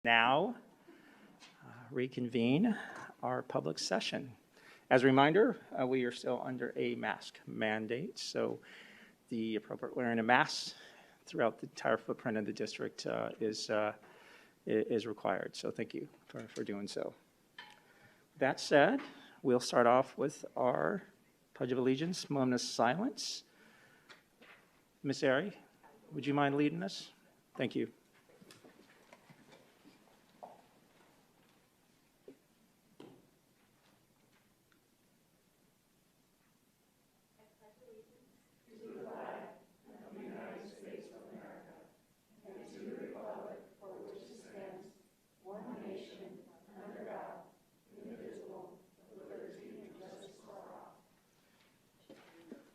Now reconvene our public session. As a reminder, we are still under a mask mandate, so the appropriate wearing of masks throughout the entire footprint of the district is required. So thank you for doing so. That said, we'll start off with our Pledge of Allegiance, moment of silence. Ms. Ari, would you mind leading us? Thank you.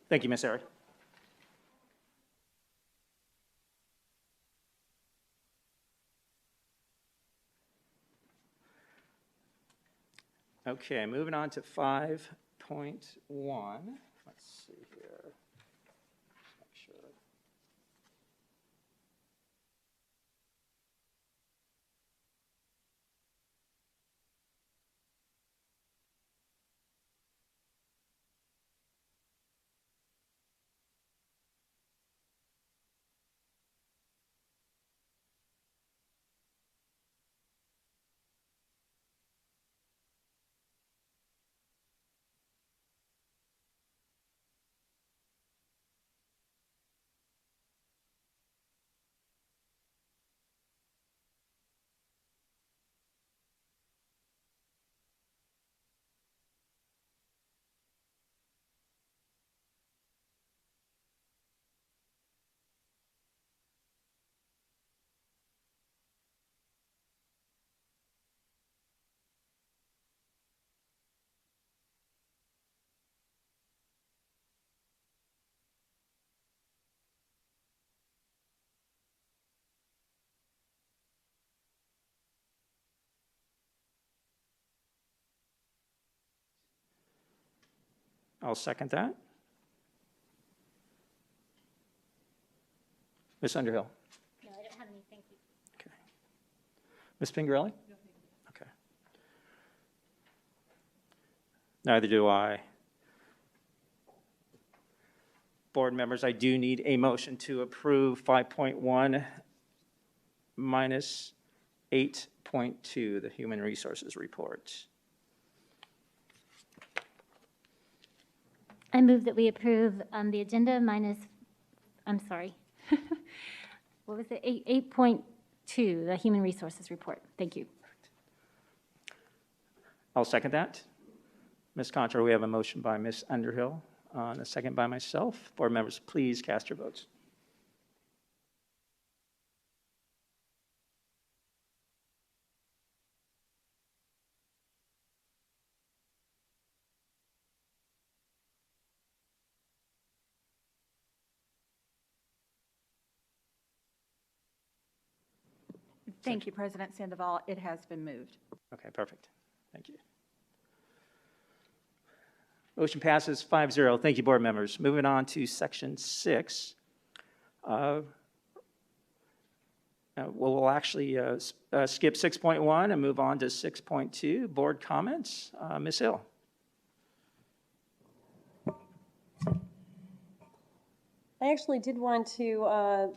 Thank you, Ms. Ari. Okay, moving on to 5.1. Let's see here. Just make sure. I'll second that. Ms. Underhill? No, I don't have any, thank you. Okay. Ms. Pingarelli? No, thank you. Okay. Neither do I. Board members, I do need a motion to approve 5.1 minus 8.2, the Human Resources Report. I move that we approve the agenda minus, I'm sorry, what was it, 8.2, the Human Resources Report. Thank you. I'll second that. Ms. Contra, we have a motion by Ms. Underhill and a second by myself. Board members, please cast your votes. Thank you, President Sandoval. It has been moved. Okay, perfect. Thank you. Motion passes 5-0. Thank you, board members. Moving on to section 6. We'll actually skip 6.1 and move on to 6.2, board comments. Ms. Hill. I actually did want to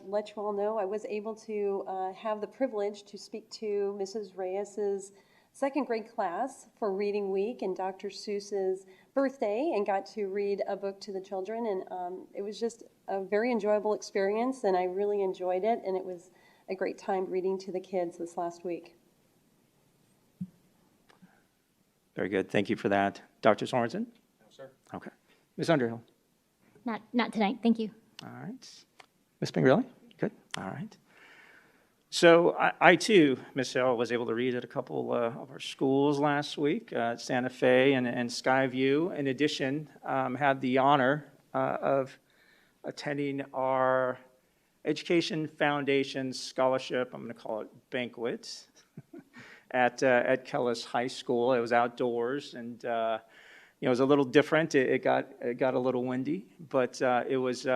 let you all know I was able to have the privilege to speak to Mrs. Reyes's second grade class for Reading Week and Dr. Seuss's birthday, and got to read a book to the children, and it was just a very enjoyable experience, and I really enjoyed it, and it was a great time reading to the kids this last week. Very good. Thank you for that. Dr. Sorensen? No, sir. Okay. Ms. Underhill? Not tonight, thank you. All right. Ms. Pingarelli? Good. All right. So I too, Ms. Hill, was able to read at a couple of our schools last week, Santa Fe and Skyview. In addition, had the honor of attending our Education Foundation Scholarship, I'm going to call it banquet, at Kellis High School. It was outdoors, and it was a little different. It got a little windy, but it was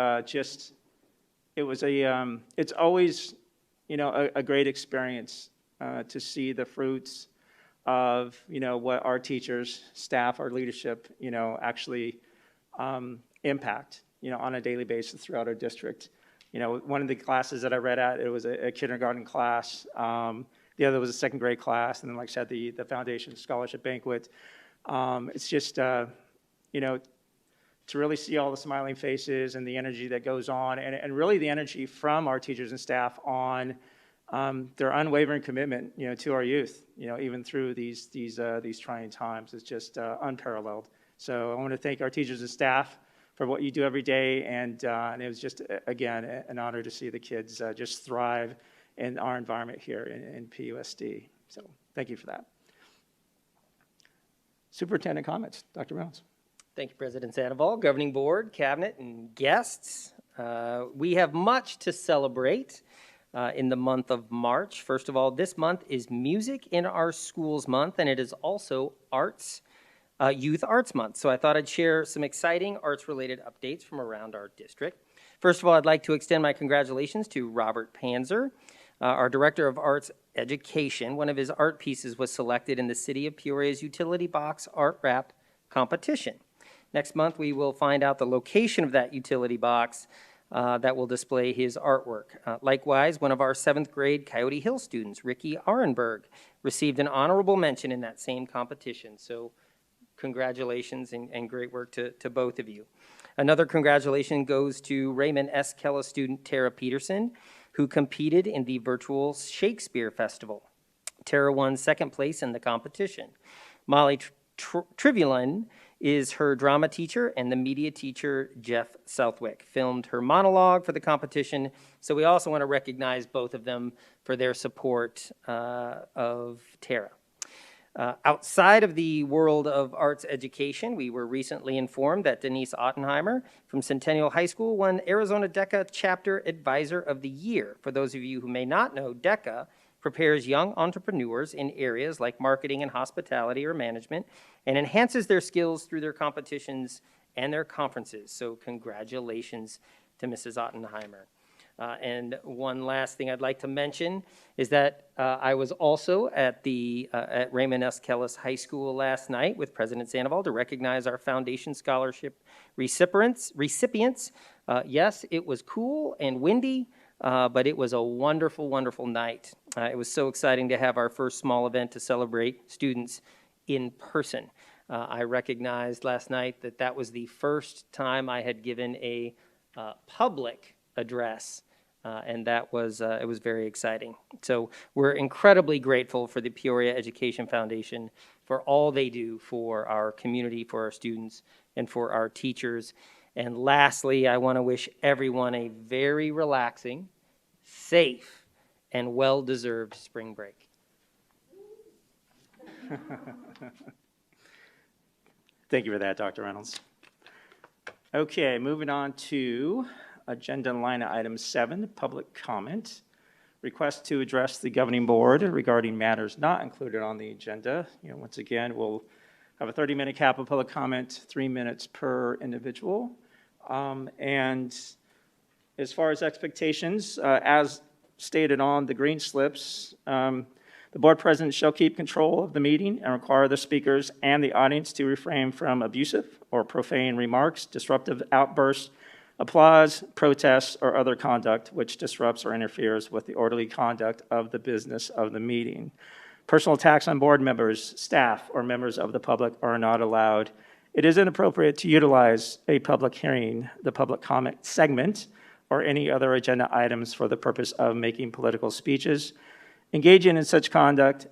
it's always, a great experience to see the fruits of, what our teachers, staff, our leadership, actually impact, on a daily basis throughout our district. One of the classes that I read at, it was a kindergarten class. The other was a second grade class. And then, like I said, the foundation scholarship banquet. It's just, to really see all the smiling faces and the energy that goes on, and really the energy from our teachers and staff on their unwavering commitment, to our youth, even through these trying times. It's just unparalleled. So I want to thank our teachers and staff for what you do every day, and it was just, again, an honor to see the kids just thrive in our environment here in PUSD. So thank you for that. Superintendent comments, Dr. Reynolds. Thank you, President Sandoval, Governing Board, Cabinet, and guests. We have much to celebrate in the month of March. First of all, this month is Music in Our Schools Month, and it is also Youth Arts Month. So I thought I'd share some exciting arts-related updates from around our district. First of all, I'd like to extend my congratulations to Robert Panzer, our Director of Arts Education. One of his art pieces was selected in the City of Peoria's Utility Box Art Wrap competition. Next month, we will find out the location of that utility box that will display his artwork. Likewise, one of our 7th grade Coyote Hill students, Ricky Arenberg, received an honorable mention in that same competition. So congratulations and great work to both of you. Another congratulation goes to Raymond S. Kella student Tara Peterson, who competed in the virtual Shakespeare Festival. Tara won 2nd place in the competition. Molly Trivulin is her drama teacher, and the media teacher, Jeff Southwick, filmed her monologue for the competition. So we also want to recognize both of them for their support of Tara. Outside of the world of arts education, we were recently informed that Denise Ottenheimer from Centennial High School won Arizona DECA Chapter Advisor of the Year. For those of you who may not know, DECA prepares young entrepreneurs in areas like marketing and hospitality or management and enhances their skills through their competitions and their conferences. So congratulations to Mrs. Ottenheimer. And one last thing I'd like to mention is that I was also at Raymond S. Kellis High School last night with President Sandoval to recognize our Foundation Scholarship recipients. Yes, it was cool and windy, but it was a wonderful, wonderful night. It was so exciting to have our first small event to celebrate students in person. I recognized last night that was the first time I had given a public address, and it was very exciting. So we're incredibly grateful for the Peoria Education Foundation for all they do for our community, for our students, and for our teachers. And lastly, I want to wish everyone a very relaxing, safe, and well-deserved spring break. Thank you for that, Dr. Reynolds. Okay, moving on to agenda line item 7, public comment. Request to address the governing board regarding matters not included on the agenda. Once again, we'll have a 30-minute cap of public comment, 3 minutes per individual. And as far as expectations, as stated on the green slips, the board president shall keep control of the meeting and require the speakers and the audience to refrain from abusive or profane remarks, disruptive outbursts, applause, protests, or other conduct which disrupts or interferes with the orderly conduct of the business of the meeting. Personal attacks on board members, staff, or members of the public are not allowed. It is inappropriate to utilize a public hearing, the public comment segment, or any other agenda items for the purpose of making political speeches. Engaging in such conduct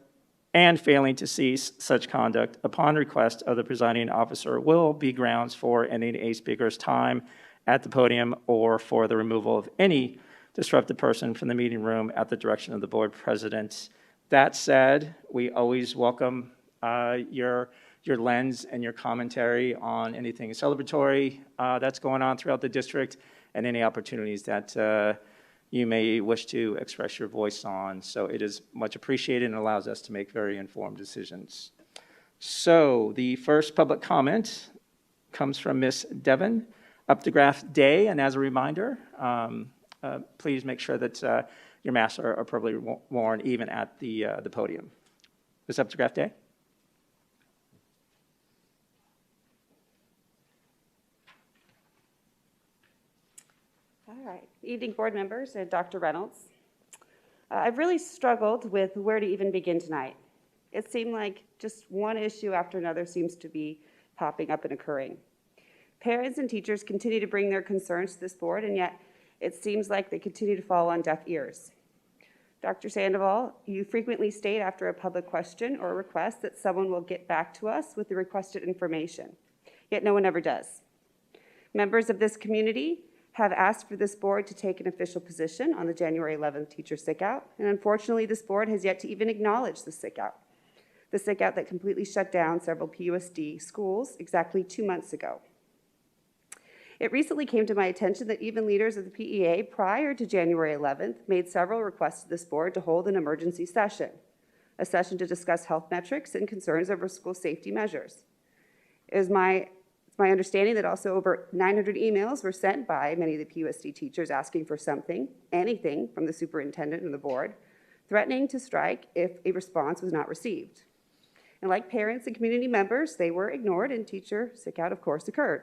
and failing to cease such conduct upon request of the presiding officer will be grounds for ending a speaker's time at the podium or for the removal of any disruptive person from the meeting room at the direction of the board president. That said, we always welcome your lens and your commentary on anything celebratory that's going on throughout the district and any opportunities that you may wish to express your voice on. So it is much appreciated and allows us to make very informed decisions. So the first public comment comes from Ms. Devon Updegraff Day, and as a reminder, please make sure that your masks are probably worn even at the podium. Ms. Updegraft-Day? All right. Evening, board members and Dr. Reynolds. I've really struggled with where to even begin tonight. It seemed like just one issue after another seems to be popping up and occurring. Parents and teachers continue to bring their concerns to this board, and yet it seems like they continue to fall on deaf ears. Dr. Sandoval, you frequently state after a public question or request that someone will get back to us with the requested information, yet no one ever does. Members of this community have asked for this board to take an official position on the January 11th teacher sick-out, and unfortunately this board has yet to even acknowledge the sick-out that completely shut down several PUSD schools exactly 2 months ago. It recently came to my attention that even leaders of the PEA prior to January 11th made several requests to this board to hold an emergency session, a session to discuss health metrics and concerns over school safety measures. It is my understanding that also over 900 emails were sent by many of the PUSD teachers asking for something, anything from the superintendent and the board, threatening to strike if a response was not received. And like parents and community members, they were ignored and teacher sick-out, of course, occurred.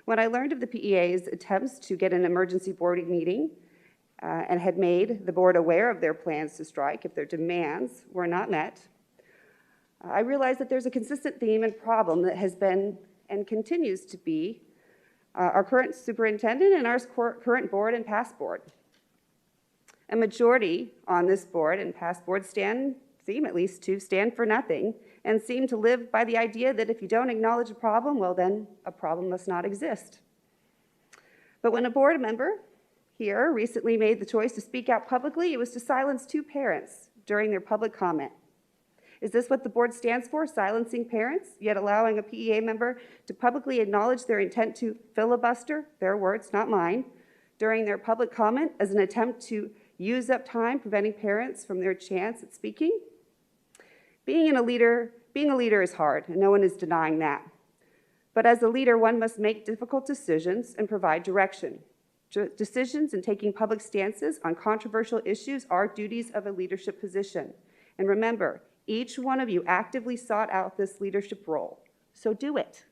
When I learned of the PEA's attempts to get an emergency board meeting and had made the board aware of their plans to strike if their demands were not met, I realized that there's a consistent theme and problem that has been and continues to be our current superintendent and our current board and past board. A majority on this board and past board seem at least to stand for nothing and seem to live by the idea that if you don't acknowledge a problem, well then a problem must not exist. But when a board member here recently made the choice to speak out publicly, it was to silence 2 parents during their public comment. Is this what the board stands for, silencing parents, yet allowing a PEA member to publicly acknowledge their intent to filibuster, their words, not mine, during their public comment as an attempt to use up time, preventing parents from their chance at speaking? Being a leader is hard, and no one is denying that. But as a leader, one must make difficult decisions and provide direction. Decisions and taking public stances on controversial issues are duties of a leadership position. And remember, each one of you actively sought out this leadership role, so do it.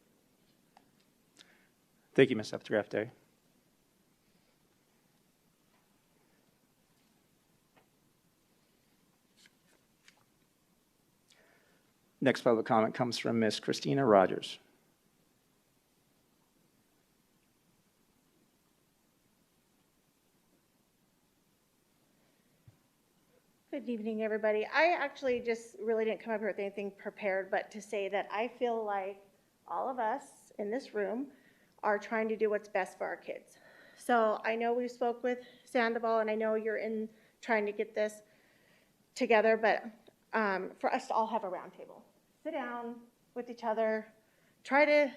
Thank you, Ms. Updegraft-Day. Next public comment comes from Ms. Christina Rogers. Good evening, everybody. I actually just really didn't come up here with anything prepared, but to say that I feel like all of us in this room are trying to do what's best for our kids. So I know we spoke with Sandoval, and I know you're in trying to get this together, but for us to all have a round table. Sit down with each other, try to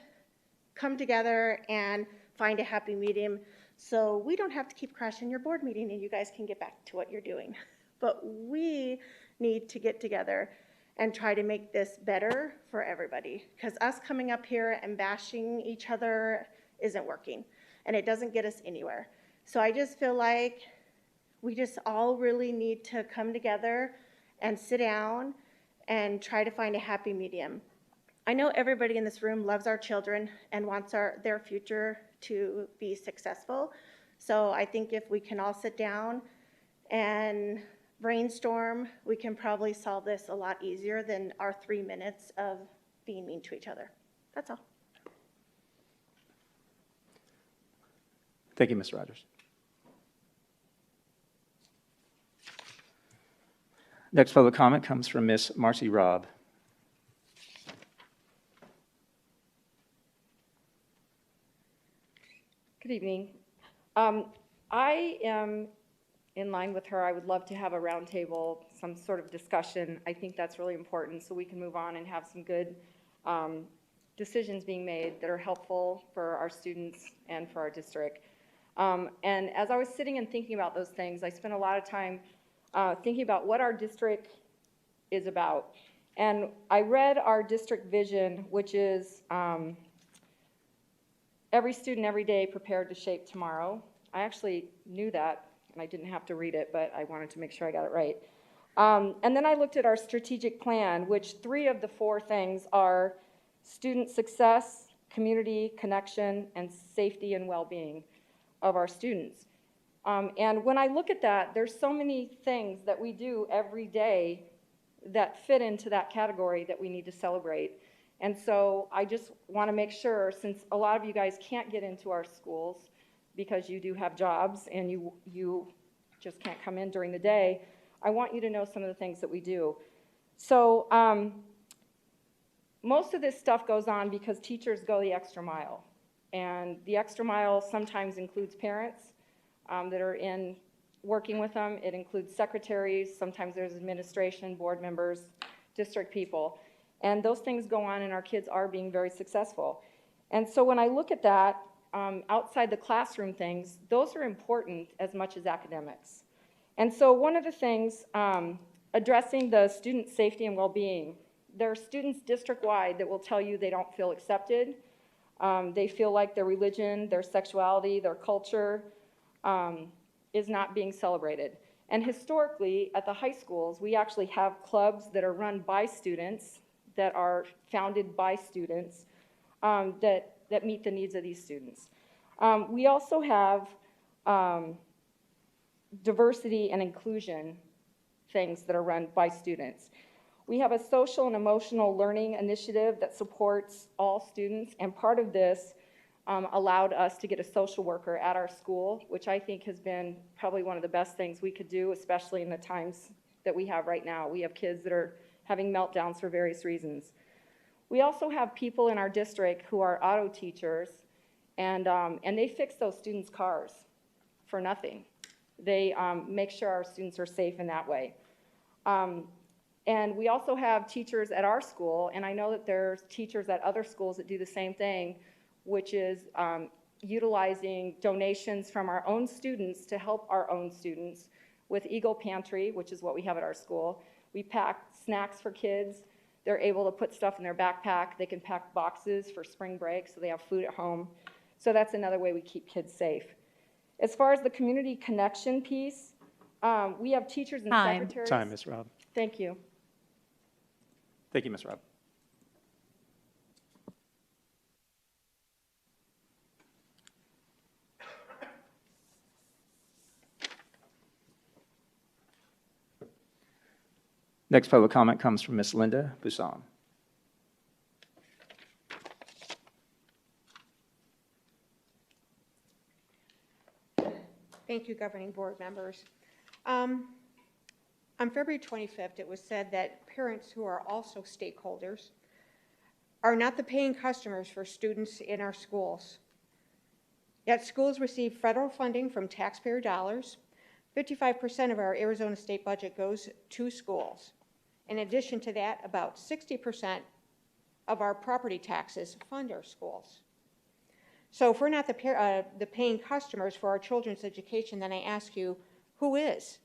come together and find a happy medium so we don't have to keep crashing your board meeting and you guys can get back to what you're doing. But we need to get together and try to make this better for everybody, because us coming up here and bashing each other isn't working, and it doesn't get us anywhere. So I just feel like we just all really need to come together and sit down and try to find a happy medium. I know everybody in this room loves our children and wants their future to be successful. So I think if we can all sit down and brainstorm, we can probably solve this a lot easier than our 3 minutes of being mean to each other. That's all. Thank you, Ms. Rogers. Next public comment comes from Ms. Marcy Robb. Good evening. I am in line with her. I would love to have a roundtable, some sort of discussion. I think that's really important so we can move on and have some good decisions being made that are helpful for our students and for our district. And as I was sitting and thinking about those things, I spent a lot of time thinking about what our district is about. And I read our district vision, which is every student every day prepared to shape tomorrow. I actually knew that and I didn't have to read it, but I wanted to make sure I got it right. And then I looked at our strategic plan, which 3 of the 4 things are student success, community connection, and safety and well-being of our students. And when I look at that, there's so many things that we do every day that fit into that category that we need to celebrate. And so I just want to make sure, since a lot of you guys can't get into our schools because you do have jobs and you just can't come in during the day, I want you to know some of the things that we do. So most of this stuff goes on because teachers go the extra mile. And the extra mile sometimes includes parents that are in working with them. It includes secretaries. Sometimes there's administration, board members, district people. And those things go on, and our kids are being very successful. And so when I look at that, outside the classroom things, those are important as much as academics. And so one of the things, addressing the student safety and well-being, there are students district-wide that will tell you they don't feel accepted. They feel like their religion, their sexuality, their culture is not being celebrated. And historically, at the high schools, we actually have clubs that are run by students, that are founded by students, that meet the needs of these students. We also have diversity and inclusion things that are run by students. We have a social and emotional learning initiative that supports all students, and part of this allowed us to get a social worker at our school, which I think has been probably one of the best things we could do, especially in the times that we have right now. We have kids that are having meltdowns for various reasons. We also have people in our district who are auto teachers, and they fix those students' cars for nothing. They make sure our students are safe in that way. And we also have teachers at our school, and I know that there's teachers at other schools that do the same thing, which is utilizing donations from our own students to help our own students with Eagle Pantry, which is what we have at our school. We pack snacks for kids. They're able to put stuff in their backpack. They can pack boxes for spring break so they have food at home. So that's another way we keep kids safe. As far as the community connection piece, we have teachers and secretaries. Time, Ms. Robb. Thank you. Thank you, Ms. Robb. Next public comment comes from Ms. Linda Busan. Thank you, governing board members. On February 25th, it was said that parents who are also stakeholders are not the paying customers for students in our schools. Yet schools receive federal funding from taxpayer dollars. 55% of our Arizona state budget goes to schools. In addition to that, about 60% of our property taxes fund our schools. So if we're not the paying customers for our children's education, then I ask you, who is?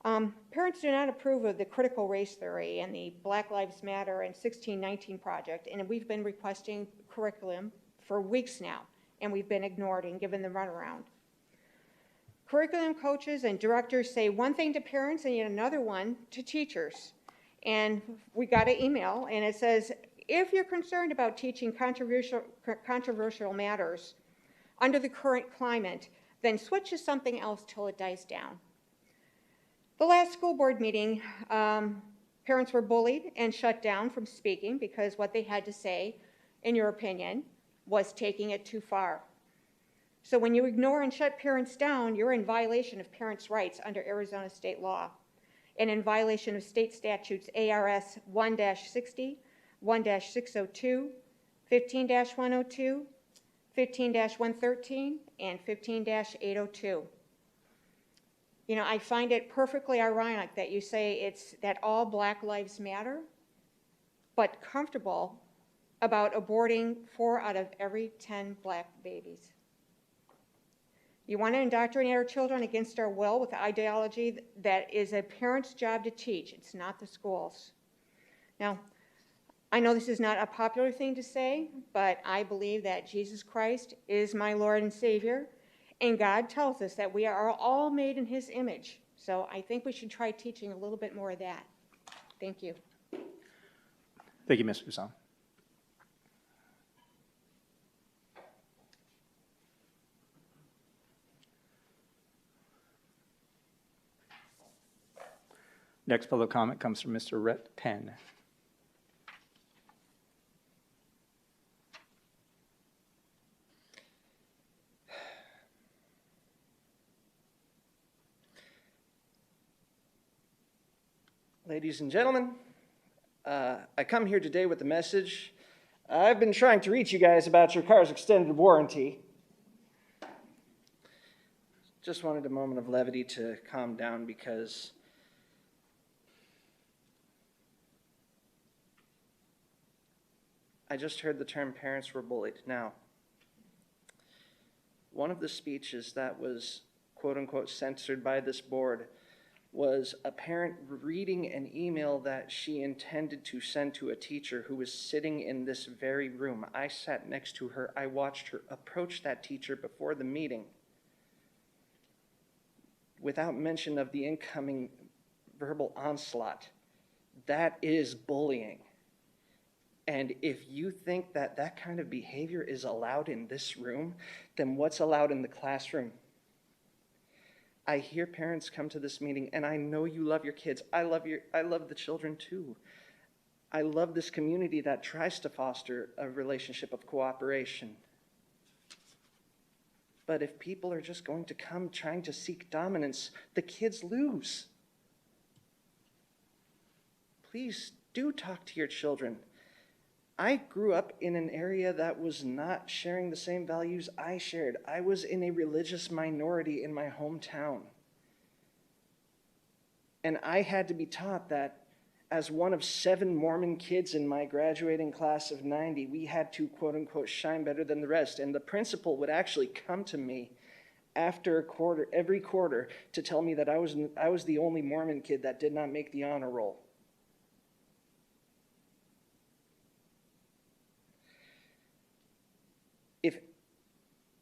Parents do not approve of the critical race theory and the Black Lives Matter and 1619 project, and we've been requesting curriculum for weeks now, and we've been ignored and given the runaround. Curriculum coaches and directors say one thing to parents and yet another one to teachers. And we got an email, and it says, if you're concerned about teaching controversial matters under the current climate, then switch to something else till it dies down. The last school board meeting, parents were bullied and shut down from speaking because what they had to say, in your opinion, was taking it too far. So when you ignore and shut parents down, you're in violation of parents' rights under Arizona state law and in violation of state statutes ARS 1-60, 1-602, 15-102, 15-113, and 15-802. You know, I find it perfectly ironic that you say it's that all Black lives matter, but comfortable about aborting 4 out of every 10 Black babies. You want to indoctrinate our children against our will with ideology that is a parent's job to teach. It's not the schools. Now, I know this is not a popular thing to say, but I believe that Jesus Christ is my Lord and Savior, And God tells us that we are all made in his image. So I think we should try teaching a little bit more of that. Thank you. Thank you, Ms. Busan. Next public comment comes from Mr. Rhett Penn. Ladies and gentlemen, I come here today with a message. I've been trying to reach you guys about your car's extended warranty. Just wanted a moment of levity to calm down because I just heard the term parents were bullied. Now, one of the speeches that was quote unquote censored by this board was a parent reading an email that she intended to send to a teacher who was sitting in this very room. I sat next to her. I watched her approach that teacher before the meeting without mention of the incoming verbal onslaught. That is bullying. And if you think that that kind of behavior is allowed in this room, then what's allowed in the classroom? I hear parents come to this meeting, and I know you love your kids. I love the children too. I love this community that tries to foster a relationship of cooperation. But if people are just going to come trying to seek dominance, the kids lose. Please do talk to your children. I grew up in an area that was not sharing the same values I shared. I was in a religious minority in my hometown. And I had to be taught that as one of 7 Mormon kids in my graduating class of 90, we had to, quote unquote, shine better than the rest. And the principal would actually come to me after every quarter to tell me that I was the only Mormon kid that did not make the honor roll. If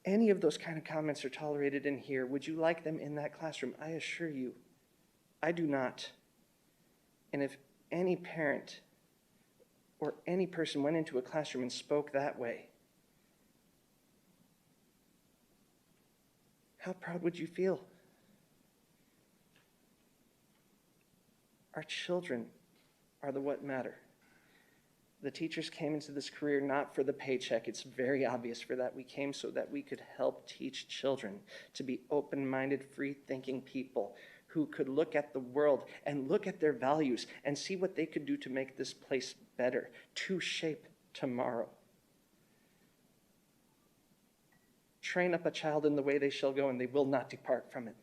any of those kind of comments are tolerated in here, would you like them in that classroom? I assure you, I do not. And if any parent or any person went into a classroom and spoke that way, how proud would you feel? Our children are the what matter. The teachers came into this career not for the paycheck. It's very obvious for that. We came so that we could help teach children to be open-minded, free-thinking people who could look at the world and look at their values and see what they could do to make this place better, to shape tomorrow. Train up a child in the way they shall go, and they will not depart from it.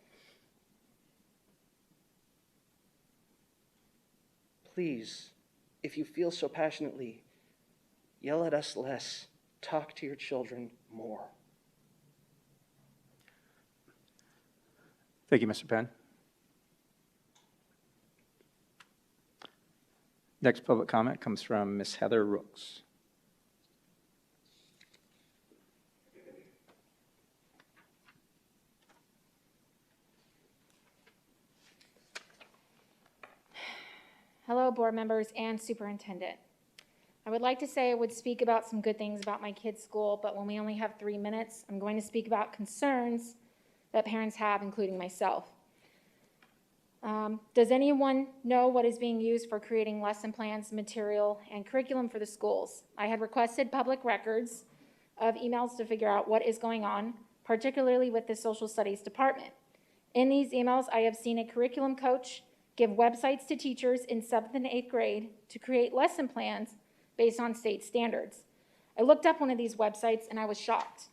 Please, if you feel so passionately, yell at us less. Talk to your children more. Thank you, Mr. Penn. Next public comment comes from Ms. Heather Rooks. Hello, board members and superintendent. I would like to say I would speak about some good things about my kids' school, but when we only have 3 minutes, I'm going to speak about concerns that parents have, including myself. Does anyone know what is being used for creating lesson plans, material, and curriculum for the schools? I had requested public records of emails to figure out what is going on, particularly with the social studies department. In these emails, I have seen a curriculum coach give websites to teachers in 7th and 8th grade to create lesson plans based on state standards. I looked up one of these websites and I was shocked.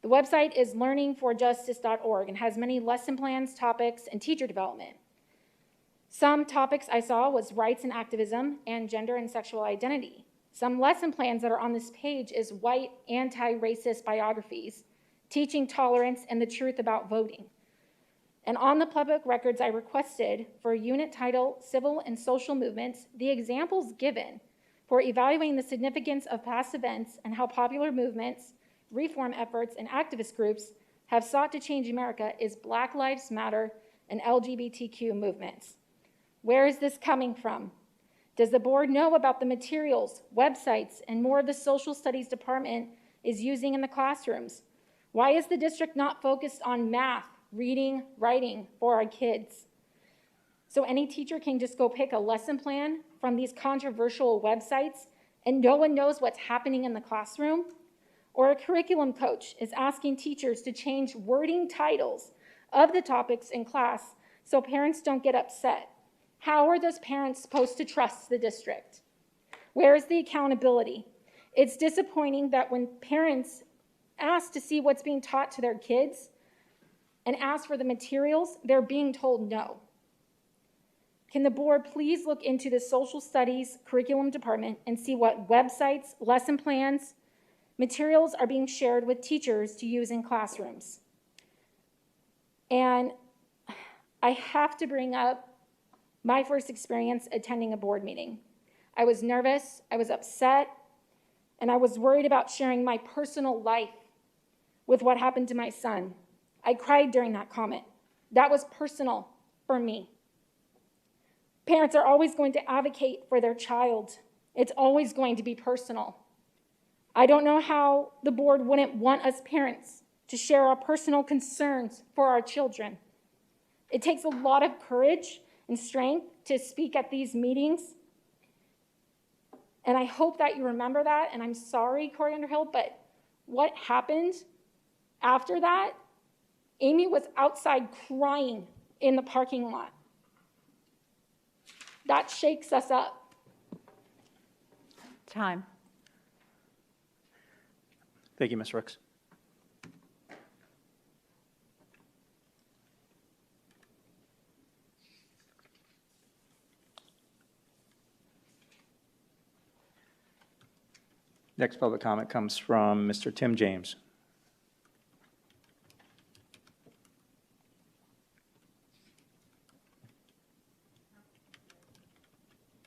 The website is learningforjustice.org and has many lesson plans, topics, and teacher development. Some topics I saw was rights and activism and gender and sexual identity. Some lesson plans that are on this page is white anti-racist biographies, teaching tolerance and the truth about voting. And on the public records I requested for a unit title, Civil and Social Movements, the examples given for evaluating the significance of past events and how popular movements, reform efforts, and activist groups have sought to change America is Black Lives Matter and LGBTQ movements. Where is this coming from? Does the board know about the materials, websites, and more the social studies department is using in the classrooms? Why is the district not focused on math, reading, writing for our kids? So any teacher can just go pick a lesson plan from these controversial websites and no one knows what's happening in the classroom? Or a curriculum coach is asking teachers to change wording titles of the topics in class so parents don't get upset. How are those parents supposed to trust the district? Where is the accountability? It's disappointing that when parents ask to see what's being taught to their kids and ask for the materials, they're being told no. Can the board please look into the social studies curriculum department and see what websites, lesson plans, materials are being shared with teachers to use in classrooms? And I have to bring up my first experience attending a board meeting. I was nervous, I was upset, and I was worried about sharing my personal life with what happened to my son. I cried during that comment. That was personal for me. Parents are always going to advocate for their child. It's always going to be personal. I don't know how the board wouldn't want us parents to share our personal concerns for our children. It takes a lot of courage and strength to speak at these meetings. And I hope that you remember that. And I'm sorry, Corey Underhill, but what happened after that, Amy was outside crying in the parking lot. That shakes us up. Time. Thank you, Ms. Rooks. Next public comment comes from Mr. Tim James.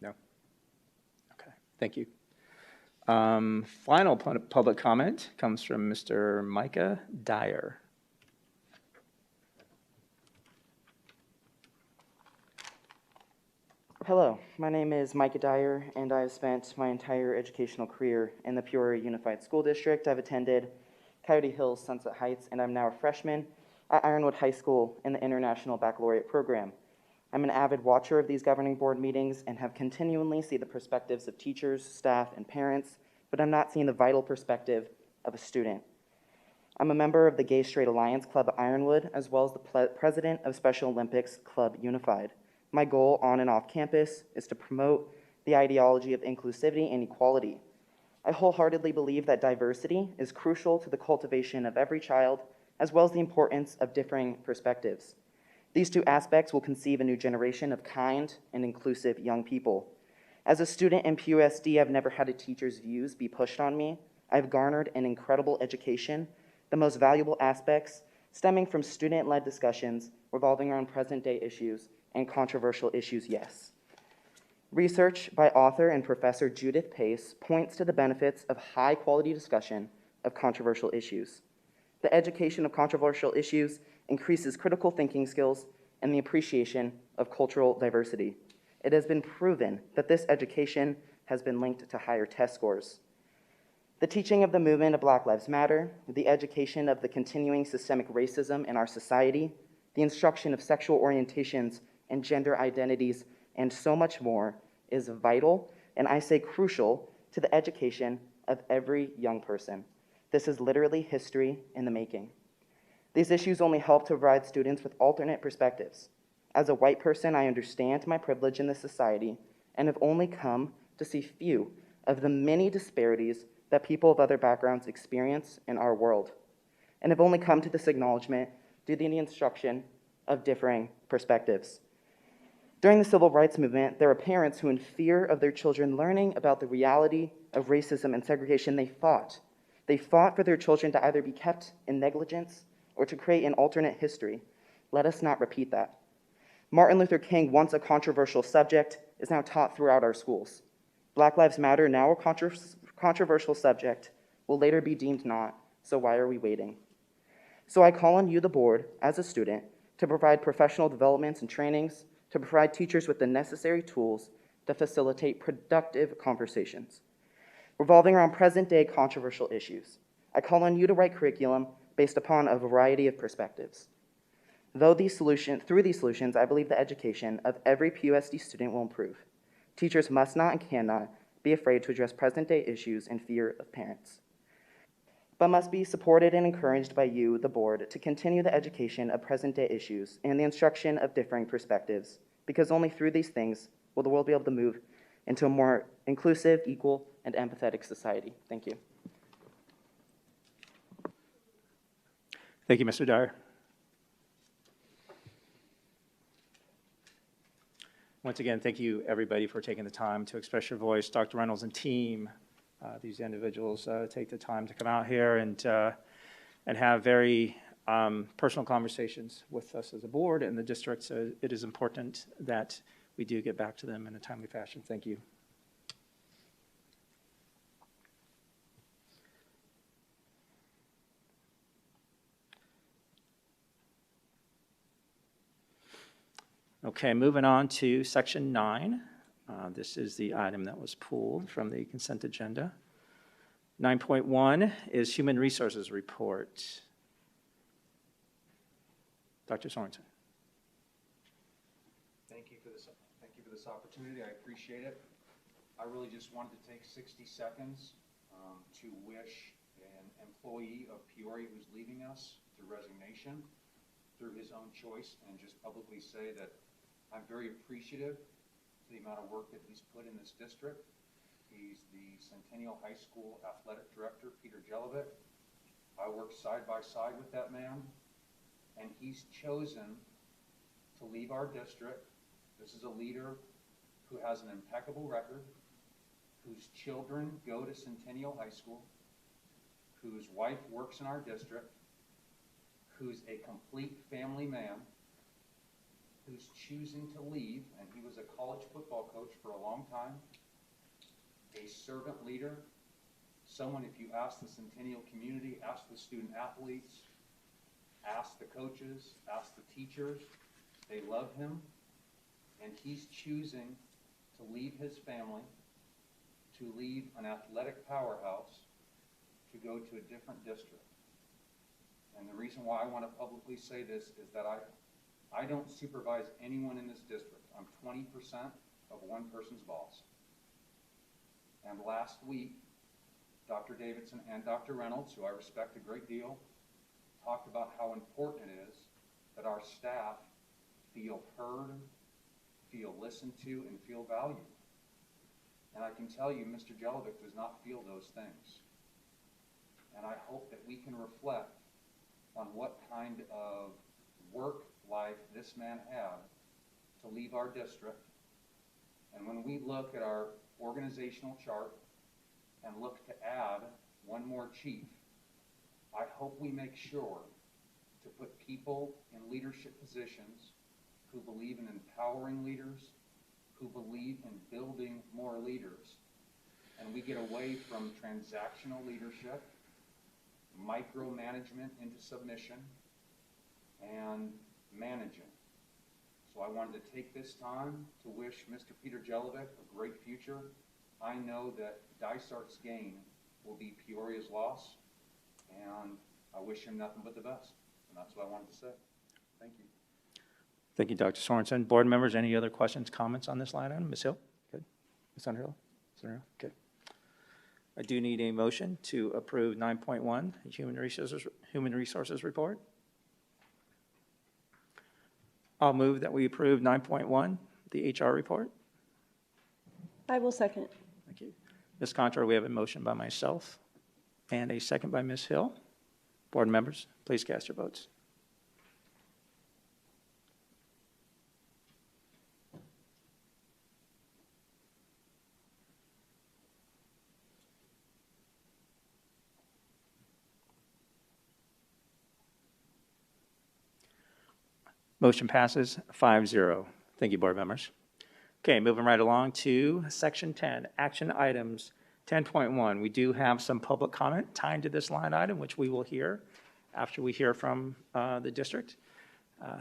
No? Okay, thank you. Final public comment comes from Mr. Micah Dyer. Hello, my name is Micah Dyer, and I've spent my entire educational career in the Peoria Unified School District. I've attended Coyote Hills, Sunset Heights, and I'm now a freshman at Ironwood High School in the International Baccalaureate program. I'm an avid watcher of these governing board meetings and have continually seen the perspectives of teachers, staff, and parents, but I'm not seeing the vital perspective of a student. I'm a member of the Gay Straight Alliance Club at Ironwood, as well as the president of Special Olympics Club Unified. My goal on and off campus is to promote the ideology of inclusivity and equality. I wholeheartedly believe that diversity is crucial to the cultivation of every child, as well as the importance of differing perspectives. These two aspects will conceive a new generation of kind and inclusive young people. As a student in PUSD, I've never had a teacher's views be pushed on me. I've garnered an incredible education, the most valuable aspects stemming from student-led discussions revolving around present-day issues and controversial issues, yes. Research by author and professor Judith Pace points to the benefits of high-quality discussion of controversial issues. The education of controversial issues increases critical thinking skills and the appreciation of cultural diversity. It has been proven that this education has been linked to higher test scores. The teaching of the movement of Black Lives Matter, the education of the continuing systemic racism in our society, the instruction of sexual orientations and gender identities, and so much more is vital, and I say crucial, to the education of every young person. This is literally history in the making. These issues only help to provide students with alternate perspectives. As a white person, I understand my privilege in this society and have only come to see few of the many disparities that people of other backgrounds experience in our world, and have only come to this acknowledgement due to the instruction of differing perspectives. During the civil rights movement, there are parents who, in fear of their children learning about the reality of racism and segregation, they fought. They fought for their children to either be kept in negligence or to create an alternate history. Let us not repeat that. Martin Luther King, once a controversial subject, is now taught throughout our schools. Black Lives Matter, now a controversial subject, will later be deemed not, so why are we waiting? So I call on you, the board, as a student, to provide professional developments and trainings, to provide teachers with the necessary tools to facilitate productive conversations revolving around present-day controversial issues. I call on you to write curriculum based upon a variety of perspectives. Through these solutions, I believe the education of every PUSD student will improve. Teachers must not and cannot be afraid to address present-day issues in fear of parents, but must be supported and encouraged by you, the board, to continue the education of present-day issues and the instruction of differing perspectives, because only through these things will the world be able to move into a more inclusive, equal, and empathetic society. Thank you. Thank you, Mr. Dyer. Once again, thank you, everybody, for taking the time to express your voice. Dr. Reynolds and team, these individuals take the time to come out here and have very personal conversations with us as a board and the district. So it is important that we do get back to them in a timely fashion. Thank you. Okay, moving on to section 9. This is the item that was pulled from the consent agenda. 9.1 is Human Resources Report. Dr. Sorensen. Thank you for this opportunity. I appreciate it. I really just wanted to take 60 seconds to wish an employee of Peoria who's leaving us through resignation, through his own choice, and just publicly say that I'm very appreciative to the amount of work that he's put in this district. He's the Centennial High School Athletic Director, Peter Jelinek. I worked side by side with that man, and he's chosen to leave our district. This is a leader who has an impeccable record, whose children go to Centennial High School, whose wife works in our district, who's a complete family man, who's choosing to leave, and he was a college football coach for a long time, a servant leader, someone, if you ask the Centennial community, ask the student athletes, ask the coaches, ask the teachers, they love him, and he's choosing to leave his family, to leave an athletic powerhouse, to go to a different district. And the reason why I want to publicly say this is that I don't supervise anyone in this district. I'm 20% of one person's boss. And last week, Dr. Davidson and Dr. Reynolds, who I respect a great deal, talked about how important it is that our staff feel heard, feel listened to, and feel valued. And I can tell you, Mr. Jelinek does not feel those things. And I hope that we can reflect on what kind of work life this man had to leave our district. And when we look at our organizational chart and look to add one more chief, I hope we make sure to put people in leadership positions who believe in empowering leaders, who believe in building more leaders. And we get away from transactional leadership, micromanagement into submission, and managing. So I wanted to take this time to wish Mr. Peter Jelinek a great future. I know that Dysart's gain will be Peoria's loss, and I wish him nothing but the best. And that's what I wanted to say. Thank you. Thank you, Dr. Sorensen. Board members, any other questions, comments on this line item? Ms. Hill? Good. Ms. Underhill? Ms. Underhill? Good. I do need a motion to approve 9.1, Human Resources Report. I'll move that we approve 9.1, the HR report. I will second. Thank you. Ms. Contra, we have a motion by myself and a second by Ms. Hill. Board members, please cast your votes. Motion passes 5-0. Thank you, board members. Okay, moving right along to section 10, action items 10.1. We do have some public comment tied to this line item, which we will hear after we hear from the district.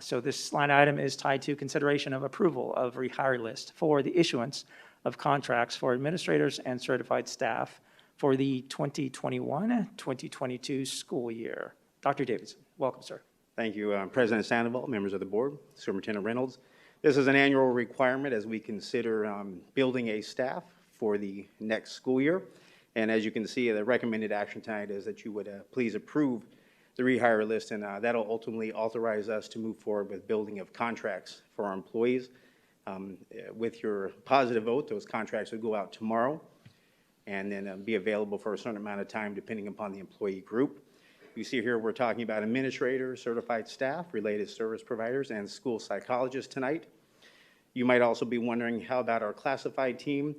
So this line item is tied to consideration of approval of rehire list for the issuance of contracts for administrators and certified staff for the 2021-2022 school year. Dr. Davidson, welcome, sir. Thank you, President Sandoval, members of the board, Superintendent Reynolds. This is an annual requirement as we consider building a staff for the next school year. And as you can see, the recommended action tonight is that you would please approve the rehire list, and that'll ultimately authorize us to move forward with building of contracts for our employees. With your positive vote, those contracts would go out tomorrow and then be available for a certain amount of time depending upon the employee group. You see here we're talking about administrators, certified staff, related service providers, and school psychologists tonight. You might also be wondering, how about our classified team?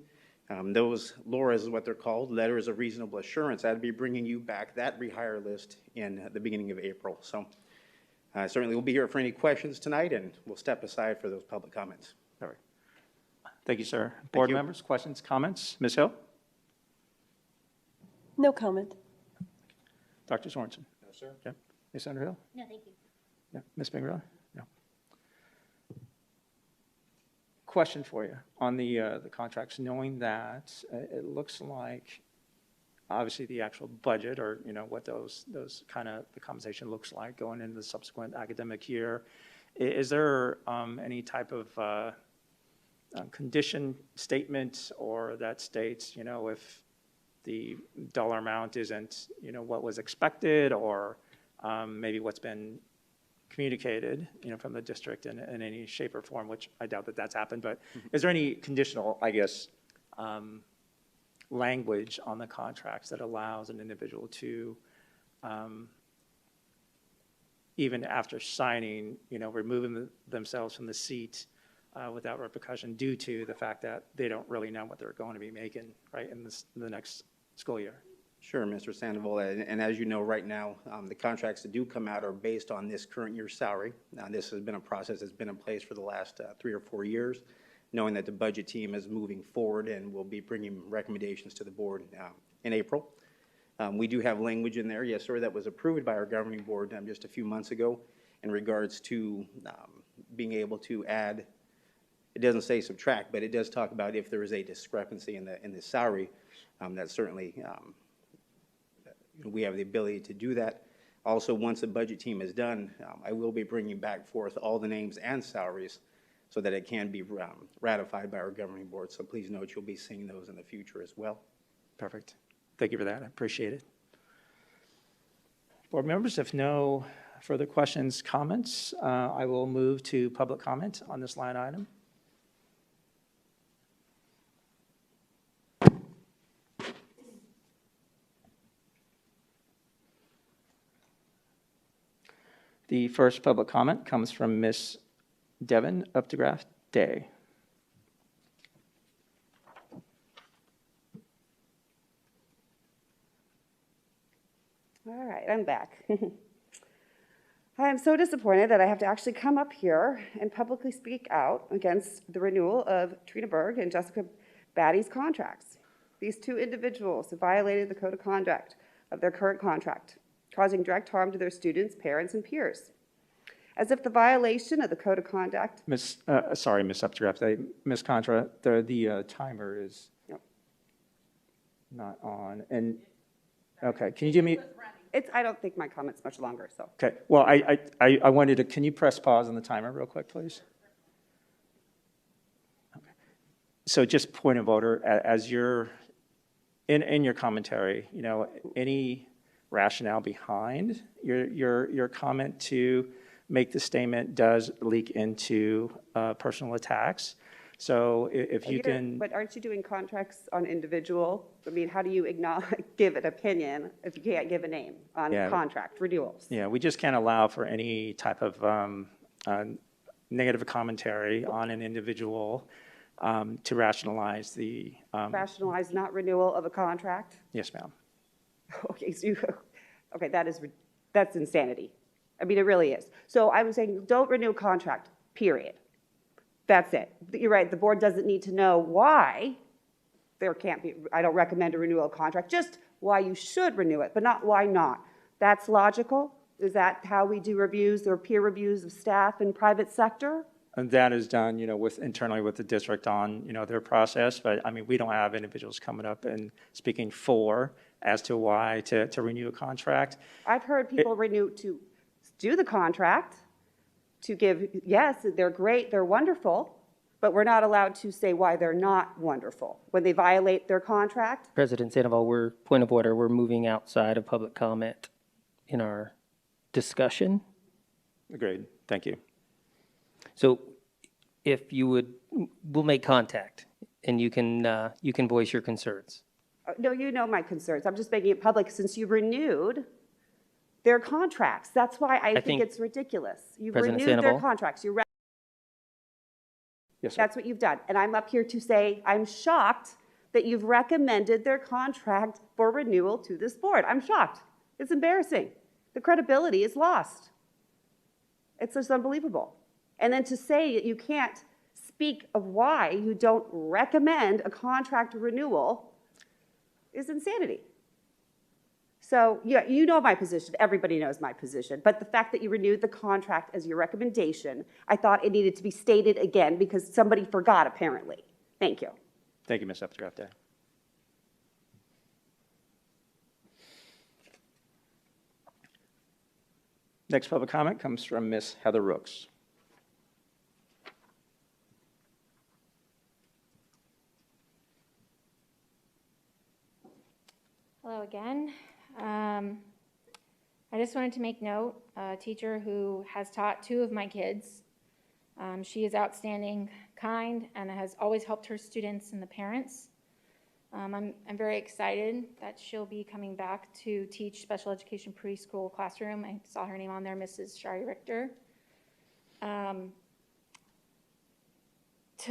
Those LORAs is what they're called, letters of reasonable assurance. I'd be bringing you back that rehire list in the beginning of April. So certainly we'll be here for any questions tonight, and we'll step aside for those public comments. All right. Thank you, sir. Board members, questions, comments? Ms. Hill? No comment. Dr. Sorensen? No, sir. Okay. Ms. Underhill? No, thank you. No. Ms. Pingerelli? No. Question for you on the contracts, knowing that it looks like obviously the actual budget, or what those kind of the compensation looks like going into the subsequent academic year. Is there any type of condition statement or that states, if the dollar amount isn't, what was expected, or maybe what's been communicated, from the district in any shape or form, which I doubt that that's happened, but is there any conditional, I guess, language on the contracts that allows an individual to, even after signing, removing themselves from the seat without repercussion due to the fact that they don't really know what they're going to be making, right, in the next school year? Sure, Mr. Sandoval, and as you know, right now, the contracts that do come out are based on this current year's salary. Now, this has been a process that's been in place for the last 3 or 4 years, knowing that the budget team is moving forward and will be bringing recommendations to the board in April. We do have language in there, yes, sir, that was approved by our governing board just a few months ago in regards to being able to add, it doesn't say subtract, but it does talk about if there is a discrepancy in the salary, that certainly we have the ability to do that. Also, once the budget team is done, I will be bringing back forth all the names and salaries so that it can be ratified by our governing board. So please note you'll be seeing those in the future as well. Perfect. Thank you for that. I appreciate it. Board members, if no further questions, comments, I will move to public comment on this line item. The first public comment comes from Ms. Devin Updegraff Day. All right, I'm back. I am so disappointed that I have to actually come up here and publicly speak out against the renewal of Trina Berg and Jessica Batty's contracts. These two individuals have violated the code of conduct of their current contract, causing direct harm to their students, parents, and peers. As if the violation of the code of conduct... Sorry, Ms. Updegraff, Ms. Contra, the timer is not on. And, okay, can you give me... I don't think my comment's much longer, so... Okay, well, I wanted to, can you press pause on the timer real quick, please? Okay. So just point of order, as you're, in your commentary, any rationale behind your comment to make the statement does leak into personal attacks. So if you can... But aren't you doing contracts on individual? I mean, how do you give an opinion if you can't give a name on contract renewals? Yeah, we just can't allow for any type of negative commentary on an individual to rationalize the... Rationalize not renewal of a contract? Yes, ma'am. Okay, so okay, that's insanity. I mean, it really is. So I was saying, don't renew a contract, period. That's it. You're right, the board doesn't need to know why there can't be, I don't recommend a renewal contract, just why you should renew it, but not why not. That's logical. Is that how we do reviews or peer reviews of staff in private sector? And that is done, with internally with the district on, their process. But I mean, we don't have individuals coming up and speaking for as to why to renew a contract. I've heard people renew to do the contract, to give, yes, they're great, they're wonderful, but we're not allowed to say why they're not wonderful when they violate their contract. President Sandoval, point of order, we're moving outside of public comment in our discussion. Agreed. Thank you. So if you would, we'll make contact and you can voice your concerns. No, you know my concerns. I'm just making it public since you renewed their contracts. That's why I think it's ridiculous. You've President renewed their Sandoval? contracts. Yes, sir. That's what you've done. And I'm up here to say I'm shocked that you've recommended their contract for renewal to this board. I'm shocked. It's embarrassing. The credibility is lost. It's just unbelievable. And then to say that you can't speak of why you don't recommend a contract renewal is insanity. So, yeah, you know my position. Everybody knows my position. But the fact that you renewed the contract as your recommendation, I thought it needed to be stated again because somebody forgot, apparently. Thank you. Thank you, Ms. Updraft. Next public comment comes from Ms. Heather Rooks. Hello again. I just wanted to make note, a teacher who has taught 2 of my kids. She is outstanding, kind, and has always helped her students and the parents. I'm very excited that she'll be coming back to teach special education preschool classroom. I saw her name on there, Mrs. Shari Richter. To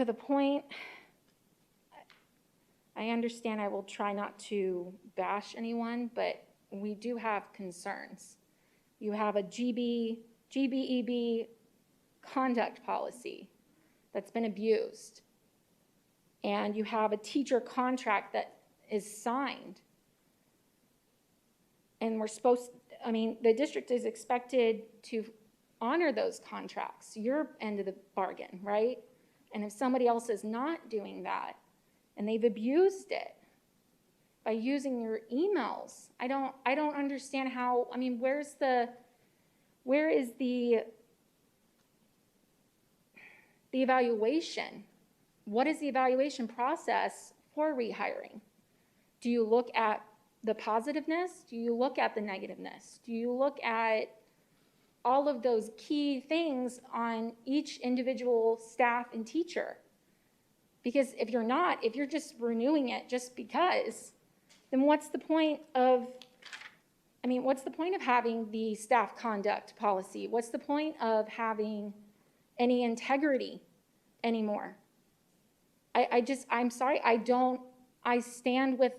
the point, I understand I will try not to bash anyone, but we do have concerns. You have a GBEB conduct policy that's been abused. And you have a teacher contract that is signed. And the district is expected to honor those contracts, your end of the bargain, right? And if somebody else is not doing that, and they've abused it by using your emails, I don't understand how, where is the evaluation? What is the evaluation process for rehiring? Do you look at the positiveness? Do you look at the negativeness? Do you look at all of those key things on each individual staff and teacher? Because if you're just renewing it just because, then what's the point of having the staff conduct policy? What's the point of having any integrity anymore? I'm sorry, I stand with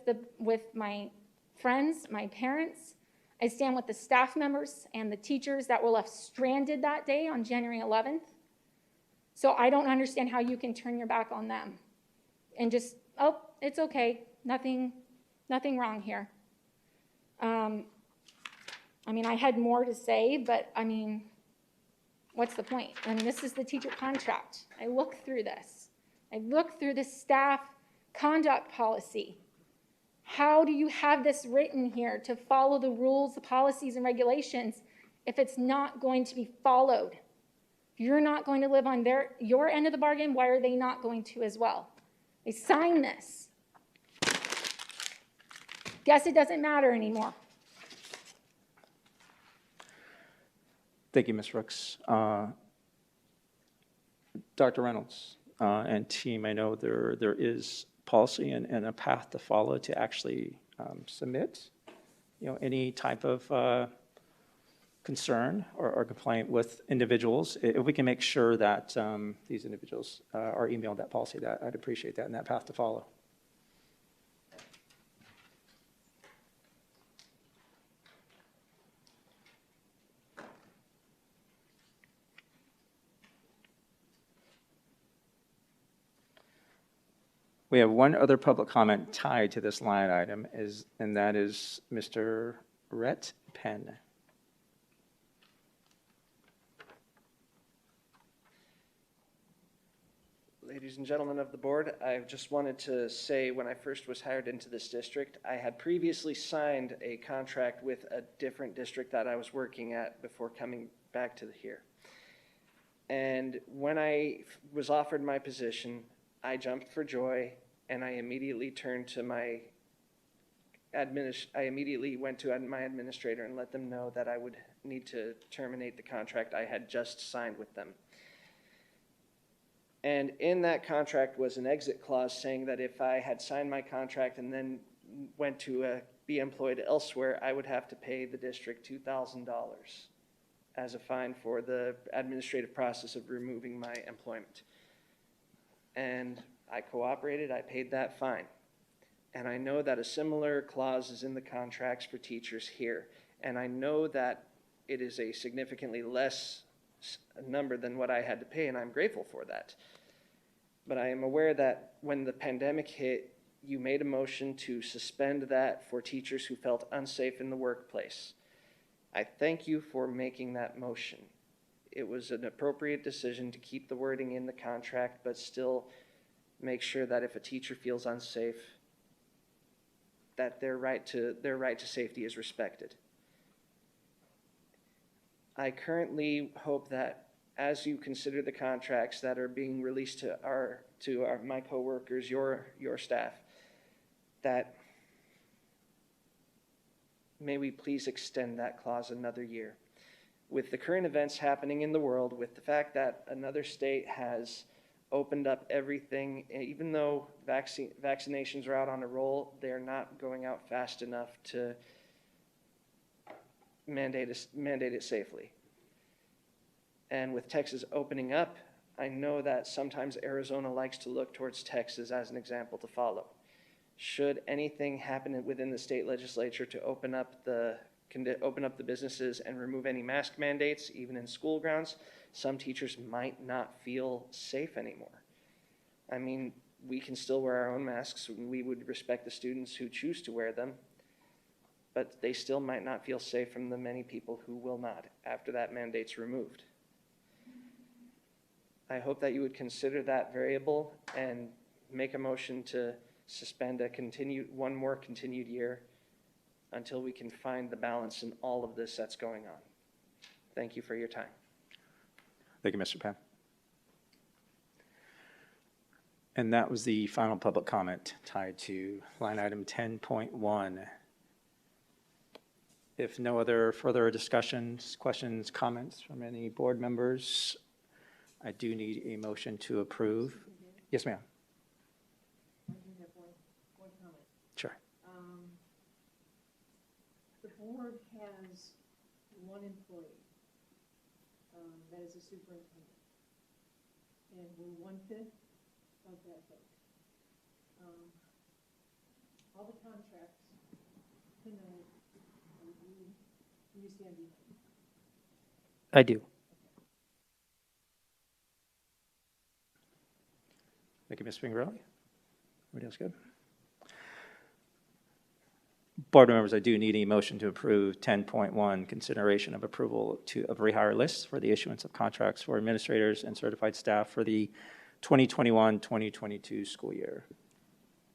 my friends, my parents. I stand with the staff members and the teachers that were left stranded that day on January 11th. So I don't understand how you can turn your back on them and just, oh, it's okay, nothing wrong here. I had more to say, but what's the point? This is the teacher contract. I looked through this. I looked through the staff conduct policy. How do you have this written here to follow the rules, the policies, and regulations if it's not going to be followed? If you're not going to live on your end of the bargain, why are they not going to as well? They signed this. Guess it doesn't matter anymore. Thank you, Ms. Rooks. Dr. Reynolds and team, I know there is policy and a path to follow to actually submit, any type of concern or complaint with individuals. If we can make sure that these individuals are emailed that policy, I'd appreciate that and that path to follow. We have one other public comment tied to this line item, and that is Mr. Rhett Penn. Ladies and gentlemen of the board, I just wanted to say when I first was hired into this district, I had previously signed a contract with a different district that I was working at before coming back to here. And when I was offered my position, I jumped for joy and I immediately turned to my I immediately went to my administrator and let them know that I would need to terminate the contract I had just signed with them. And in that contract was an exit clause saying that if I had signed my contract and then went to be employed elsewhere, I would have to pay the district $2,000 as a fine for the administrative process of removing my employment. And I cooperated, I paid that fine. And I know that a similar clause is in the contracts for teachers here. And I know that it is a significantly less number than what I had to pay, and I'm grateful for that. But I am aware that when the pandemic hit, you made a motion to suspend that for teachers who felt unsafe in the workplace. I thank you for making that motion. It was an appropriate decision to keep the wording in the contract, but still make sure that if a teacher feels unsafe, that their right to safety is respected. I currently hope that as you consider the contracts that are being released to my coworkers, your staff, that may we please extend that clause another year. With the current events happening in the world, with the fact that another state has opened up everything, even though vaccinations are out on a roll, they're not going out fast enough to mandate it safely. And with Texas opening up, I know that sometimes Arizona likes to look towards Texas as an example to follow. Should anything happen within the state legislature to open up the businesses and remove any mask mandates, even in school grounds, some teachers might not feel safe anymore. I mean, we can still wear our own masks. We would respect the students who choose to wear them, but they still might not feel safe from the many people who will not after that mandate's removed. I hope that you would consider that variable and make a motion to suspend one more continued year until we can find the balance in all of this that's going on. Thank you for your time. Thank you, Mr. Penn. And that was the final public comment tied to line item 10.1. If no other further discussions, questions, comments from any board members, I do need a motion to approve. Yes, ma'am. I do have one comment. Sure. The board has one employee, that is a superintendent, and we're 1/5 of that vote. All the contracts tonight, you stand behind. I do. Thank you, Ms. Spingarelli. Everybody else good? Board members, I do need a motion to approve 10.1, consideration of approval of rehire lists for the issuance of contracts for administrators and certified staff for the 2021-2022 school year.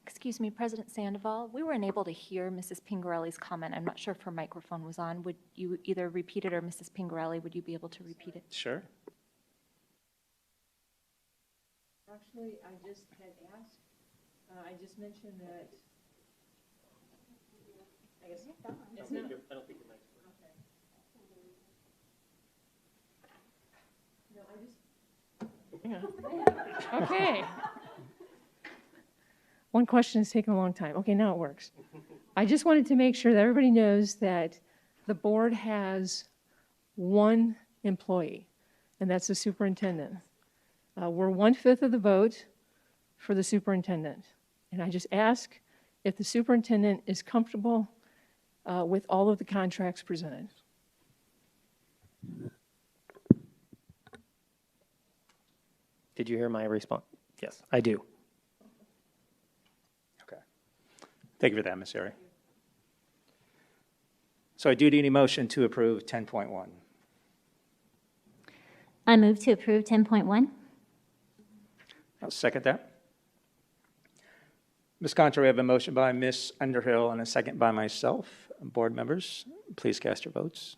Excuse me, President Sandoval, we were unable to hear Mrs. Pingarelli's comment. I'm not sure if her microphone was on. Would you either repeat it or Mrs. Pingarelli, would you be able to repeat it? Sure. Actually, I just had asked, I just mentioned that, I guess, it's not. I don't think your mic's No, I just. Okay. One question is taking a long time. Okay, now it works. I just wanted to make sure that everybody knows that the board has one employee, and that's the superintendent. We're 1/5 of the vote for the superintendent. And I just ask if the superintendent is comfortable with all of the contracts presented. Did you hear my response? Yes, I do. Okay. Thank you for that, Ms. Ari. So I do need a motion to approve 10.1. I move to approve 10.1. I'll second that. Ms. Contra, we have a motion by Ms. Underhill and a second by myself. Board members, please cast your votes.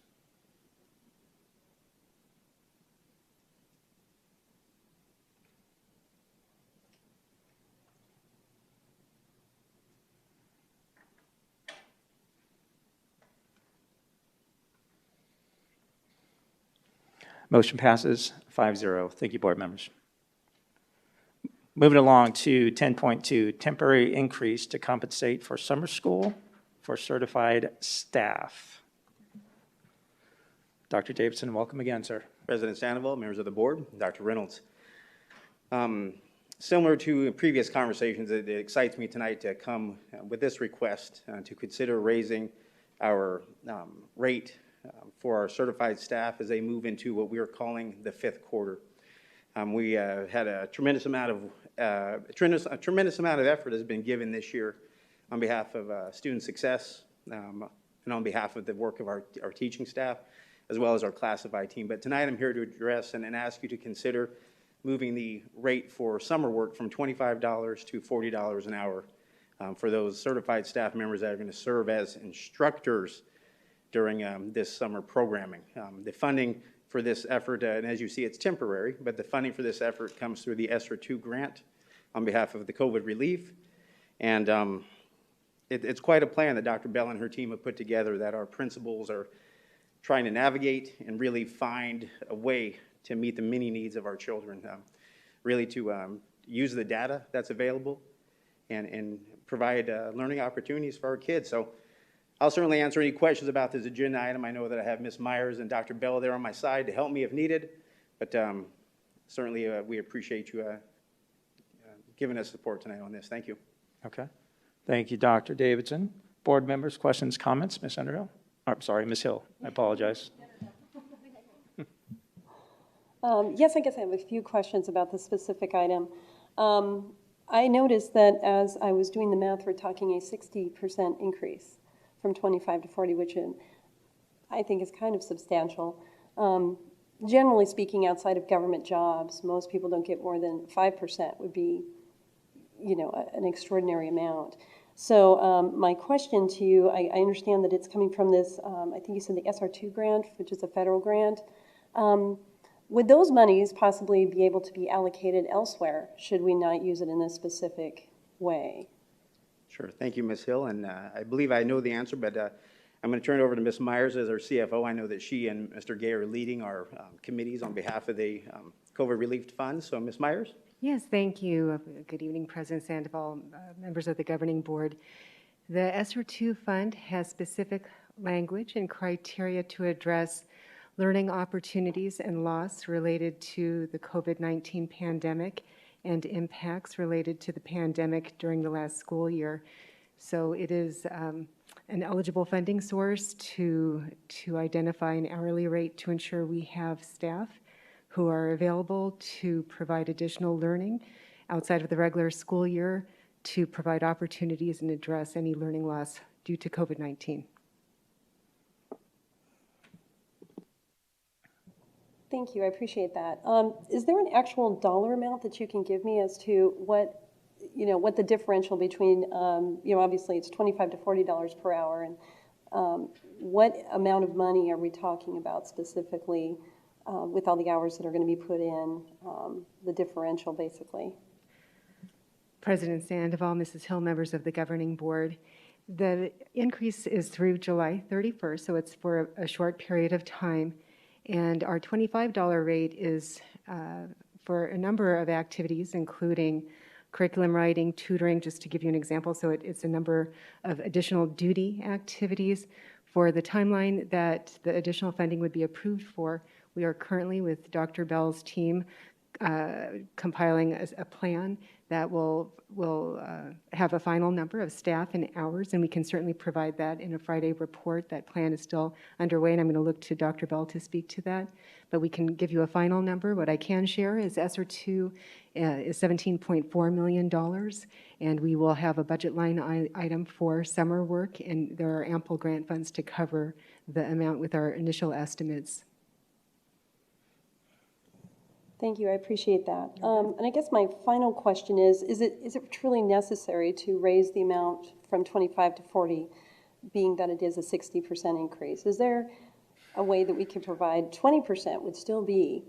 Motion passes 5-0. Thank you, board members. Moving along to 10.2, temporary increase to compensate for summer school for certified staff. Dr. Davidson, welcome again, sir. President Sandoval, members of the board, Dr. Reynolds. Similar to previous conversations, it excites me tonight to come with this request to consider raising our rate for our certified staff as they move into what we are calling the fifth quarter. We had a tremendous amount of effort has been given this year on behalf of student success and on behalf of the work of our teaching staff, as well as our classified team. But tonight I'm here to address and ask you to consider moving the rate for summer work from $25 to $40 an hour for those certified staff members that are going to serve as instructors during this summer programming. The funding for this effort, and as you see, it's temporary, but the funding for this effort comes through the ESSER 2 grant on behalf of the COVID relief. And it's quite a plan that Dr. Bell and her team have put together that our principals are trying to navigate and really find a way to meet the many needs of our children, really to use the data that's available and provide learning opportunities for our kids. So I'll certainly answer any questions about this agenda item. I know that I have Ms. Myers and Dr. Bell there on my side to help me if needed, but certainly we appreciate you giving us support tonight on this. Thank you. Okay. Thank you, Dr. Davidson. Board members, questions, comments? Ms. Underhill? I'm sorry, Ms. Hill. I apologize. Yes, I guess I have a few questions about this specific item. I noticed that as I was doing the math, we're talking a 60% increase from 25 to 40, which I think is kind of substantial. Generally speaking, outside of government jobs, most people don't get more than 5%, would be, you know, an extraordinary amount. So my question to you, I understand that it's coming from this, I think you said the SR2 grant, which is a federal grant. Would those monies possibly be able to be allocated elsewhere should we not use it in this specific way? Sure. Thank you, Ms. Hill. And I believe I know the answer, but I'm going to turn it over to Ms. Myers as our CFO. I know that she and Mr. Gay are leading our committees on behalf of the COVID relief funds. So, Ms. Myers? Yes, thank you. Good evening, President Sandoval, members of the governing board. The ESSER 2 fund has specific language and criteria to address learning opportunities and loss related to the COVID-19 pandemic and impacts related to the pandemic during the last school year. So it is an eligible funding source to identify an hourly rate to ensure we have staff who are available to provide additional learning outside of the regular school year to provide opportunities and address any learning loss due to COVID-19. Thank you, I appreciate that. Is there an actual dollar amount that you can give me as to what, you know, what the differential between, you know, obviously it's $25 to $40 per hour, and what amount of money are we talking about specifically with all the hours that are going to be put in, the differential basically? President Sandoval, Mrs. Hill, members of the governing board, the increase is through July 31st, so it's for a short period of time. And our $25 rate is for a number of activities, including curriculum writing, tutoring, just to give you an example. So it's a number of additional duty activities. For the timeline that the additional funding would be approved for, we are currently with Dr. Bell's team compiling a plan that will have a final number of staff and hours, and we can certainly provide that in a Friday report. That plan is still underway, and I'm going to look to Dr. Bell to speak to that. But we can give you a final number. What I can share is ESSER 2 is $17.4 million, and we will have a budget line item for summer work, and there are ample grant funds to cover the amount with our initial estimates. Thank you, I appreciate that. And I guess my final question is it truly necessary to raise the amount from 25 to 40, being that it is a 60% increase? Is there a way that we could provide 20% would still be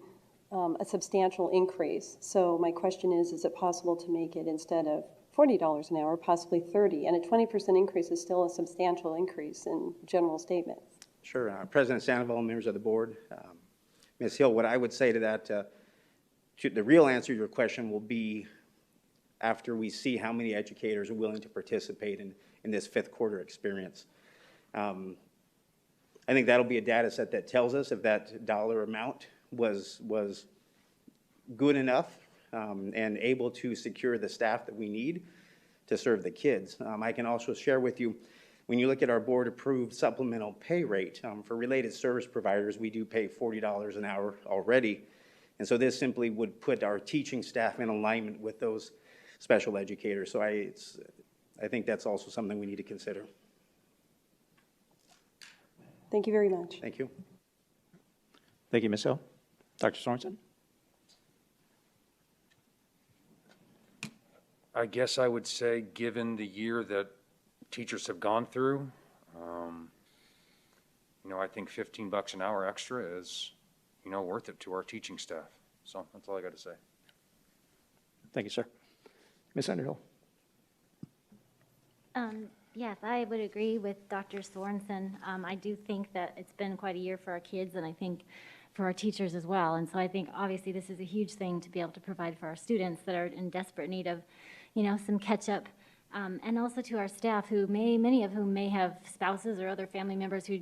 a substantial increase? So my question is it possible to make it, instead of $40 an hour, possibly 30? And a 20% increase is still a substantial increase in general statements. Sure. President Sandoval, members of the board, Ms. Hill, what I would say to that, the real answer to your question will be after we see how many educators are willing to participate in this fifth quarter experience. I think that'll be a data set that tells us if that dollar amount was good enough and able to secure the staff that we need to serve the kids. I can also share with you, when you look at our board-approved supplemental pay rate, for related service providers, we do pay $40 an hour already. And so this simply would put our teaching staff in alignment with those special educators. So I think that's also something we need to consider. Thank you very much. Thank you. Thank you, Ms. Hill. Dr. Sorensen? I guess I would say, given the year that teachers have gone through, I think $15 an hour extra is, worth it to our teaching staff. So that's all I got to say. Thank you, sir. Ms. Underhill? Yes, I would agree with Dr. Sorensen. I do think that it's been quite a year for our kids, and I think for our teachers as well. And so I think obviously this is a huge thing to be able to provide for our students that are in desperate need of, some catch-up. And also to our staff, many of whom may have spouses or other family members who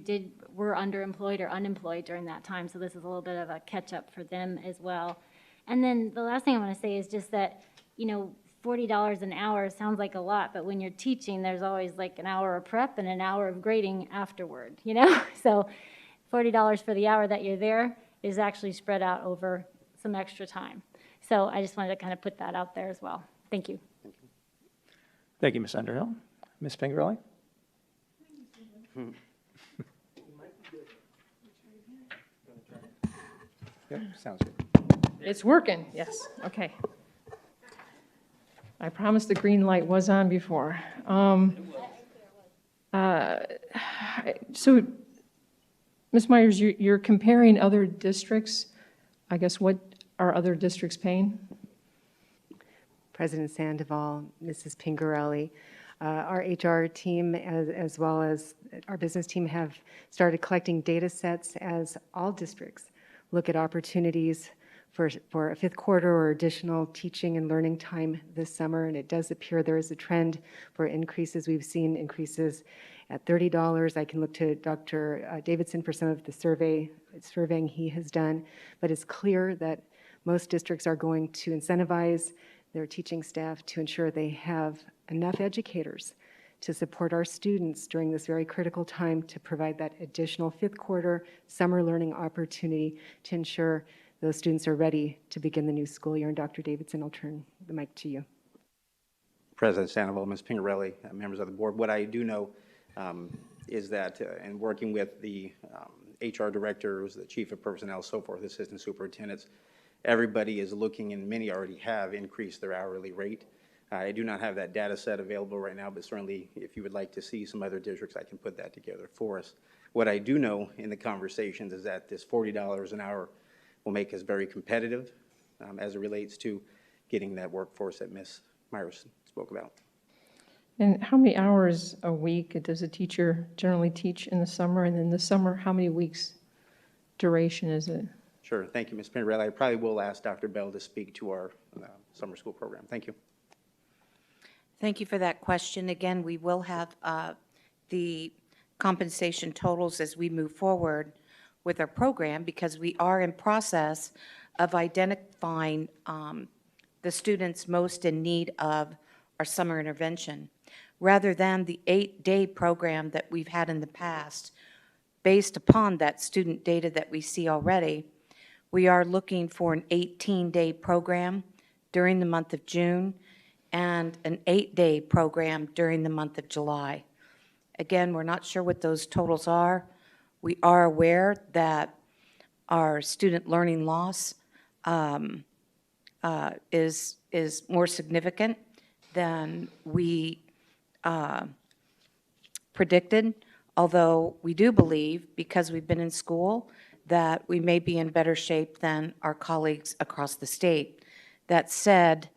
were underemployed or unemployed during that time. So this is a little bit of a catch-up for them as well. And then the last thing I want to say is just that, $40 an hour sounds like a lot, but when you're teaching, there's always like an hour of prep and an hour of grading afterward, So $40 for the hour that you're there is actually spread out over some extra time. So I just wanted to kind of put that out there as well. Thank you. Thank you, Ms. Underhill. Ms. Pingerelli? Yep, sounds good. It's working, yes, okay. I promised the green light was on before. So, Ms. Myers, you're comparing other districts. I guess what are other districts paying? President Sandoval, Mrs. Pingerelli, our HR team as well as our business team have started collecting data sets as all districts look at opportunities for a fifth quarter or additional teaching and learning time this summer, and it does appear there is a trend for increases. We've seen increases at $30. I can look to Dr. Davidson for some of the surveying he has done, but it's clear that most districts are going to incentivize their teaching staff to ensure they have enough educators to support our students during this very critical time, to provide that additional fifth quarter summer learning opportunity to ensure those students are ready to begin the new school year. And Dr. Davidson, I'll turn the mic to you. President Sandoval, Ms. Pingerelli, members of the board, what I do know is that in working with the HR directors, the chief of personnel, so forth, assistant superintendents, everybody is looking, and many already have increased their hourly rate. I do not have that data set available right now, but certainly if you would like to see some other districts, I can put that together for us. What I do know in the conversations is that this $40 an hour will make us very competitive as it relates to getting that workforce that Ms. Myers spoke about. And how many hours a week does a teacher generally teach in the summer? And in the summer, how many weeks duration is it? Sure. Thank you, Ms. Pingerelli. I probably will ask Dr. Bell to speak to our summer school program. Thank you. Thank you for that question. Again, we will have the compensation totals as we move forward with our program, because we are in process of identifying the students most in need of our summer intervention. Rather than the 8-day program that we've had in the past, based upon that student data that we see already, we are looking for an 18-day program during the month of June and an 8-day program during the month of July. Again, we're not sure what those totals are. We are aware that our student learning loss is more significant than we predicted, although we do believe, because we've been in school, that we may be in better shape than our colleagues across the state. That said,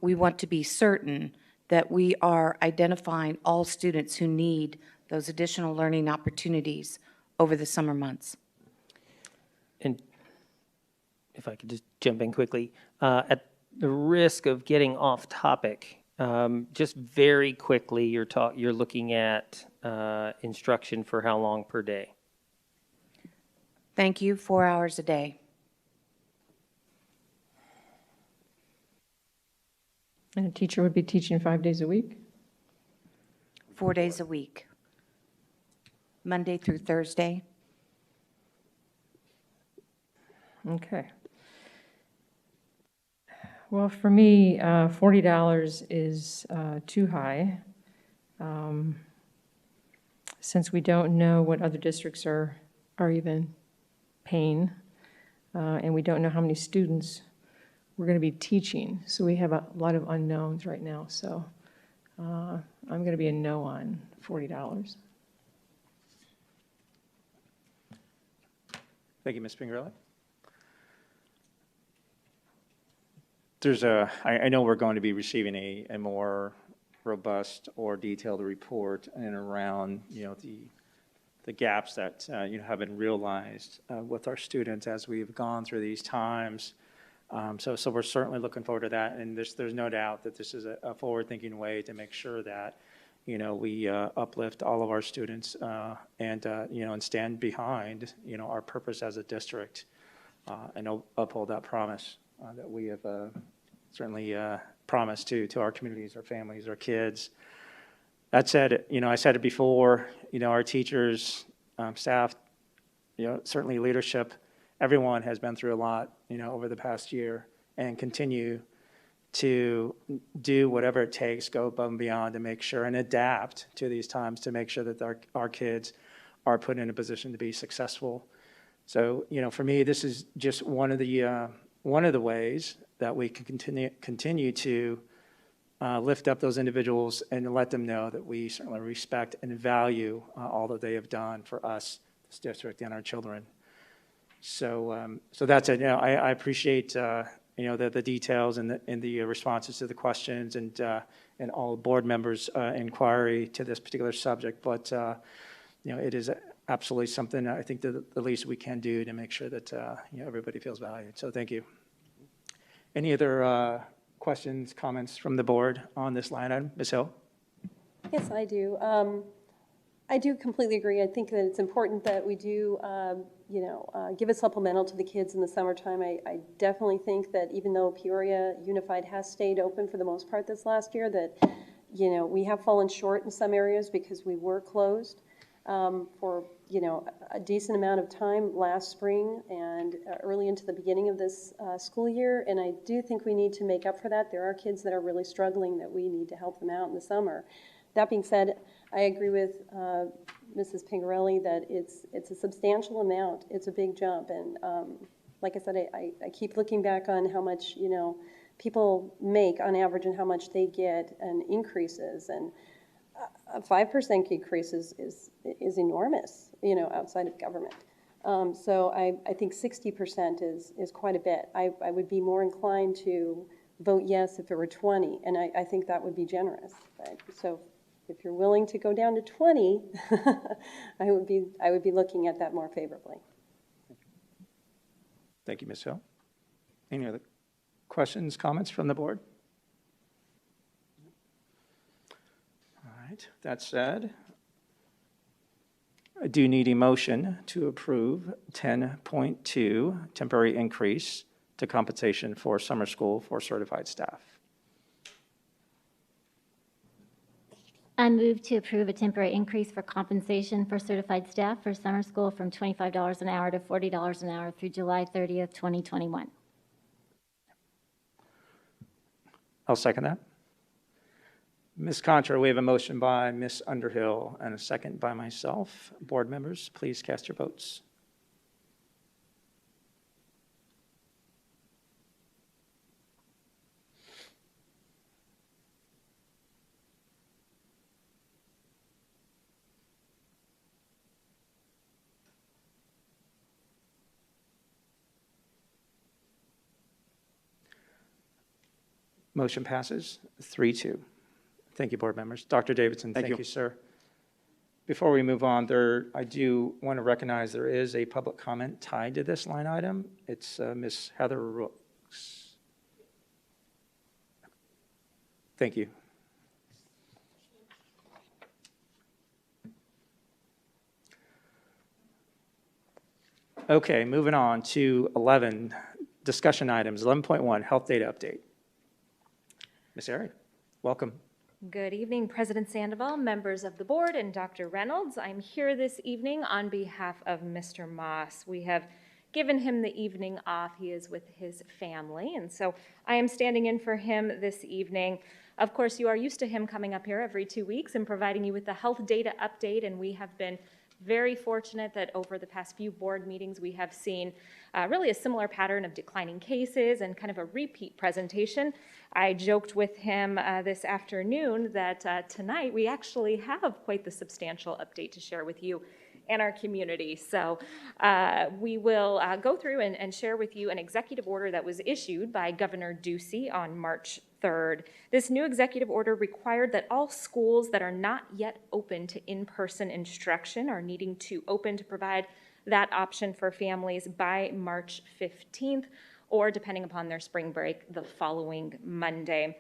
we want to be certain that we are identifying all students who need those additional learning opportunities over the summer months. And if I could just jump in quickly, at the risk of getting off topic, just very quickly, you're looking at instruction for how long per day? Thank you, 4 hours a day. And a teacher would be teaching 5 days a week? 4 days a week, Monday through Thursday. Okay. Well, for me, $40 is too high. Since we don't know what other districts are even paying, and we don't know how many students we're going to be teaching. So we have a lot of unknowns right now. So I'm going to be a no on $40. Thank you, Ms. Pingerelli. I know we're going to be receiving a more robust or detailed report in and around, the gaps that, have been realized with our students as we've gone through these times. So we're certainly looking forward to that, and there's no doubt that this is a forward-thinking way to make sure that, we uplift all of our students and stand behind, our purpose as a district and uphold that promise that we have certainly promised to our communities, our families, our kids. That said, I said it before, our teachers, staff, certainly leadership, everyone has been through a lot, over the past year and continue to do whatever it takes, go above and beyond to make sure and adapt to these times to make sure that our kids are put in a position to be successful. So, for me, this is just one of the ways that we can continue to lift up those individuals and let them know that we certainly respect and value all that they have done for us, this district, and our children. So that's it. I appreciate the details and the responses to the questions and all board members' inquiry to this particular subject. But it is absolutely something I think that the least we can do to make sure that everybody feels valued. So thank you. Any other questions, comments from the board on this line item? Ms. Hill? Yes, I do. I do completely agree. I think that it's important that we do, give a supplemental to the kids in the summertime. I definitely think that even though Peoria Unified has stayed open for the most part this last year, that, we have fallen short in some areas because we were closed for, a decent amount of time last spring and early into the beginning of this school year. And I do think we need to make up for that. There are kids that are really struggling that we need to help them out in the summer. That being said, I agree with Mrs. Pingerelli that it's a substantial amount. It's a big jump. And like I said, I keep looking back on how much, people make on average and how much they get and increases. And a 5% increase is enormous, outside of government. So I think 60% is quite a bit. I would be more inclined to vote yes if it were 20, and I think that would be generous. Right? So if you're willing to go down to 20, I would be looking at that more favorably. Thank you, Ms. Hill. Any other questions, comments from the board? All right, that said, I do need a motion to approve 10.2 temporary increase to compensation for summer school for certified staff. I move to approve a temporary increase for compensation for certified staff for summer school from $25 an hour to $40 an hour through July 30th, 2021. I'll second that. Ms. Contra, we have a motion by Ms. Underhill and a second by myself. Board members, please cast your votes. Motion passes 3-2. Thank you, board members. Dr. Davidson, Thank thank you. you, sir. Before we move on, I do want to recognize there is a public comment tied to this line item. It's Ms. Heather Rooks. Thank you. Okay, moving on to 11, discussion items. 11.1, health data update. Ms. Arick, welcome. Good evening, President Sandoval, members of the board, and Dr. Reynolds. I'm here this evening on behalf of Mr. Moss. We have given him the evening off. He is with his family, and so I am standing in for him this evening. Of course, you are used to him coming up here every 2 weeks and providing you with the health data update, and we have been very fortunate that over the past few board meetings, we have seen really a similar pattern of declining cases and kind of a repeat presentation. I joked with him this afternoon that tonight we actually have quite the substantial update to share with you and our community. So we will go through and share with you an executive order that was issued by Governor Ducey on March 3rd. This new executive order required that all schools that are not yet open to in-person instruction are needing to open to provide that option for families by March 15th, or depending upon their spring break, the following Monday.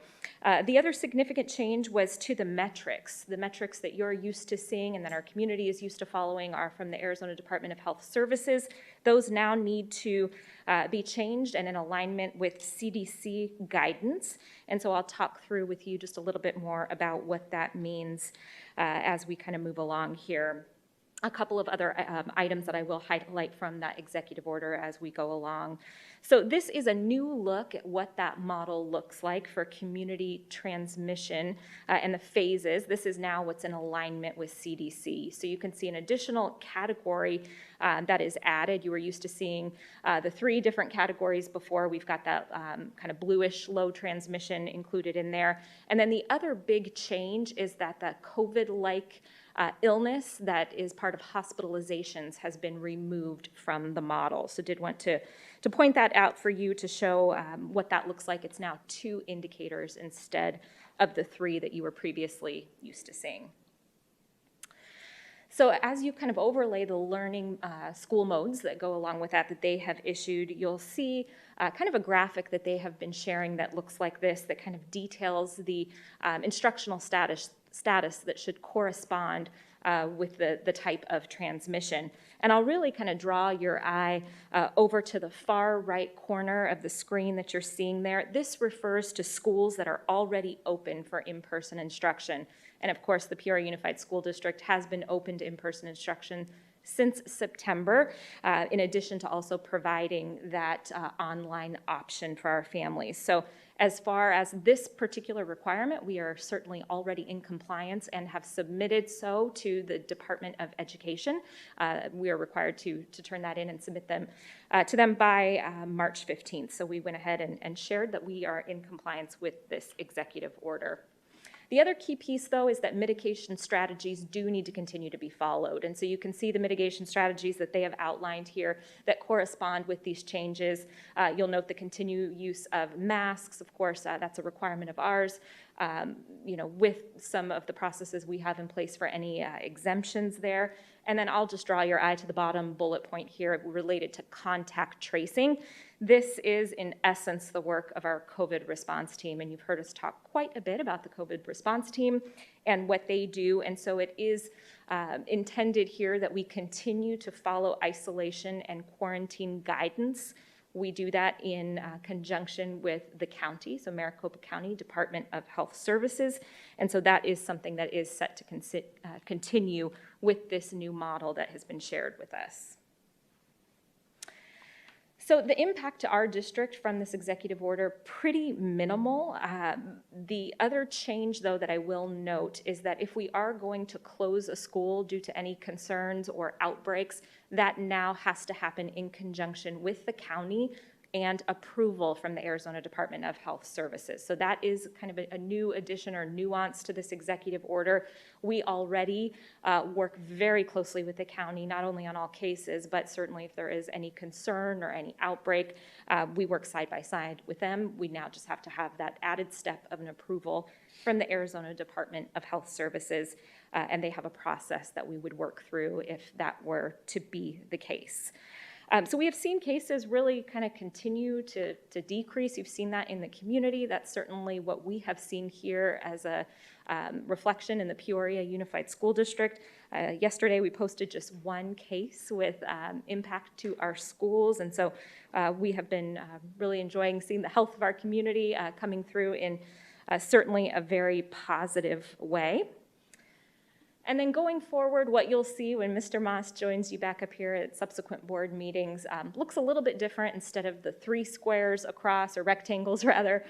The other significant change was to the metrics. The metrics that you're used to seeing and that our community is used to following are from the Arizona Department of Health Services. Those now need to be changed and in alignment with CDC guidance. And so I'll talk through with you just a little bit more about what that means as we kind of move along here. A couple of other items that I will highlight from that executive order as we go along. So this is a new look at what that model looks like for community transmission and the phases. This is now what's in alignment with CDC. So you can see an additional category that is added. You were used to seeing the 3 different categories before. We've got that kind of bluish low transmission included in there. And then the other big change is that the COVID-like illness that is part of hospitalizations has been removed from the model. So did want to point that out for you to show what that looks like. It's now 2 indicators instead of the 3 that you were previously used to seeing. So as you kind of overlay the learning school modes that go along with that they have issued, you'll see kind of a graphic that they have been sharing that looks like this, that kind of details the instructional status that should correspond with the type of transmission. And I'll really kind of draw your eye over to the far right corner of the screen that you're seeing there. This refers to schools that are already open for in-person instruction. And of course, the Peoria Unified School District has been open to in-person instruction since September, in addition to also providing that online option for our families. So as far as this particular requirement, we are certainly already in compliance and have submitted so to the Department of Education. We are required to turn that in and submit them to them by March 15th. So we went ahead and shared that we are in compliance with this executive order. The other key piece, though, is that mitigation strategies do need to continue to be followed. And so you can see the mitigation strategies that they have outlined here that correspond with these changes. You'll note the continued use of masks. Of course, that's a requirement of ours. With some of the processes we have in place for any exemptions there. And then I'll just draw your eye to the bottom bullet point here related to contact tracing. This is, in essence, the work of our COVID response team, and you've heard us talk quite a bit about the COVID response team and what they do, and so it is intended here that we continue to follow isolation and quarantine guidance. We do that in conjunction with the county, so Maricopa County Department of Health Services, and so that is something that is set to continue with this new model that has been shared with us. So the impact to our district from this executive order, pretty minimal. The other change, though, that I will note is that if we are going to close a school due to any concerns or outbreaks, that now has to happen in conjunction with the county and approval from the Arizona Department of Health Services. So that is kind of a new addition or nuance to this executive order. We already work very closely with the county, not only on all cases, but certainly if there is any concern or any outbreak, we work side by side with them. We now just have to have that added step of an approval from the Arizona Department of Health Services, and they have a process that we would work through if that were to be the case. So we have seen cases really kind of continue to decrease. You've seen that in the community. That's certainly what we have seen here as a reflection in the Peoria Unified School District. Yesterday, we posted just one case with impact to our schools, and so we have been really enjoying seeing the health of our community coming through in certainly a very positive way. And then going forward, what you'll see when Mr. Moss joins you back up here at subsequent board meetings looks a little bit different. Instead of the 3 squares across, or rectangles rather,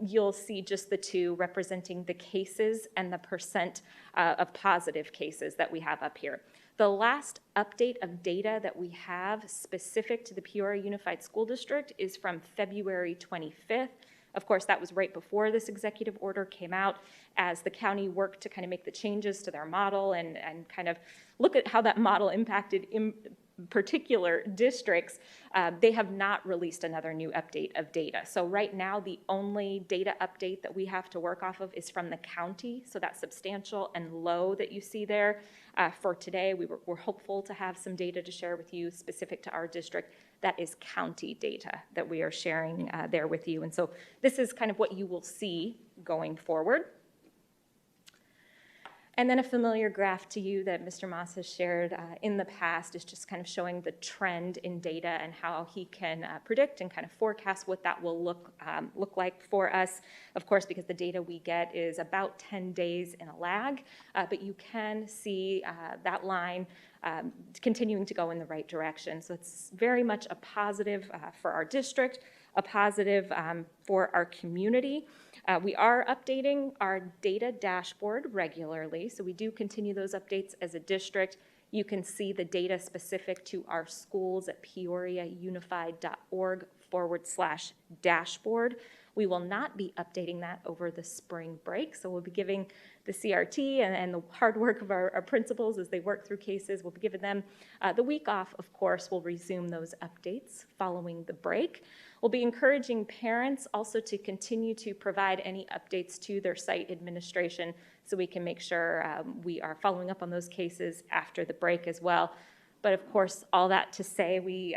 you'll see just the 2 representing the cases and the percent of positive cases that we have up here. The last update of data that we have specific to the Peoria Unified School District is from February 25th. Of course, that was right before this executive order came out, as the county worked to kind of make the changes to their model and kind of look at how that model impacted in particular districts. They have not released another new update of data. So right now, the only data update that we have to work off of is from the county. So that substantial and low that you see there. For today, we're hopeful to have some data to share with you specific to our district. That is county data that we are sharing there with you. And so this is kind of what you will see going forward. And then a familiar graph to you that Mr. Moss has shared in the past is just kind of showing the trend in data and how he can predict and kind of forecast what that will look like for us. Of course, because the data we get is about 10 days in a lag, but you can see that line continuing to go in the right direction. So it's very much a positive for our district, a positive for our community. We are updating our data dashboard regularly, so we do continue those updates as a district. You can see the data specific to our schools at peoriaunified.org/dashboard. We will not be updating that over the spring break, so we'll be giving the CRT and the hard work of our principals as they work through cases. We'll be giving them the week off. Of course, we'll resume those updates following the break. We'll be encouraging parents also to continue to provide any updates to their site administration so we can make sure we are following up on those cases after the break as well. But of course, all that to say, we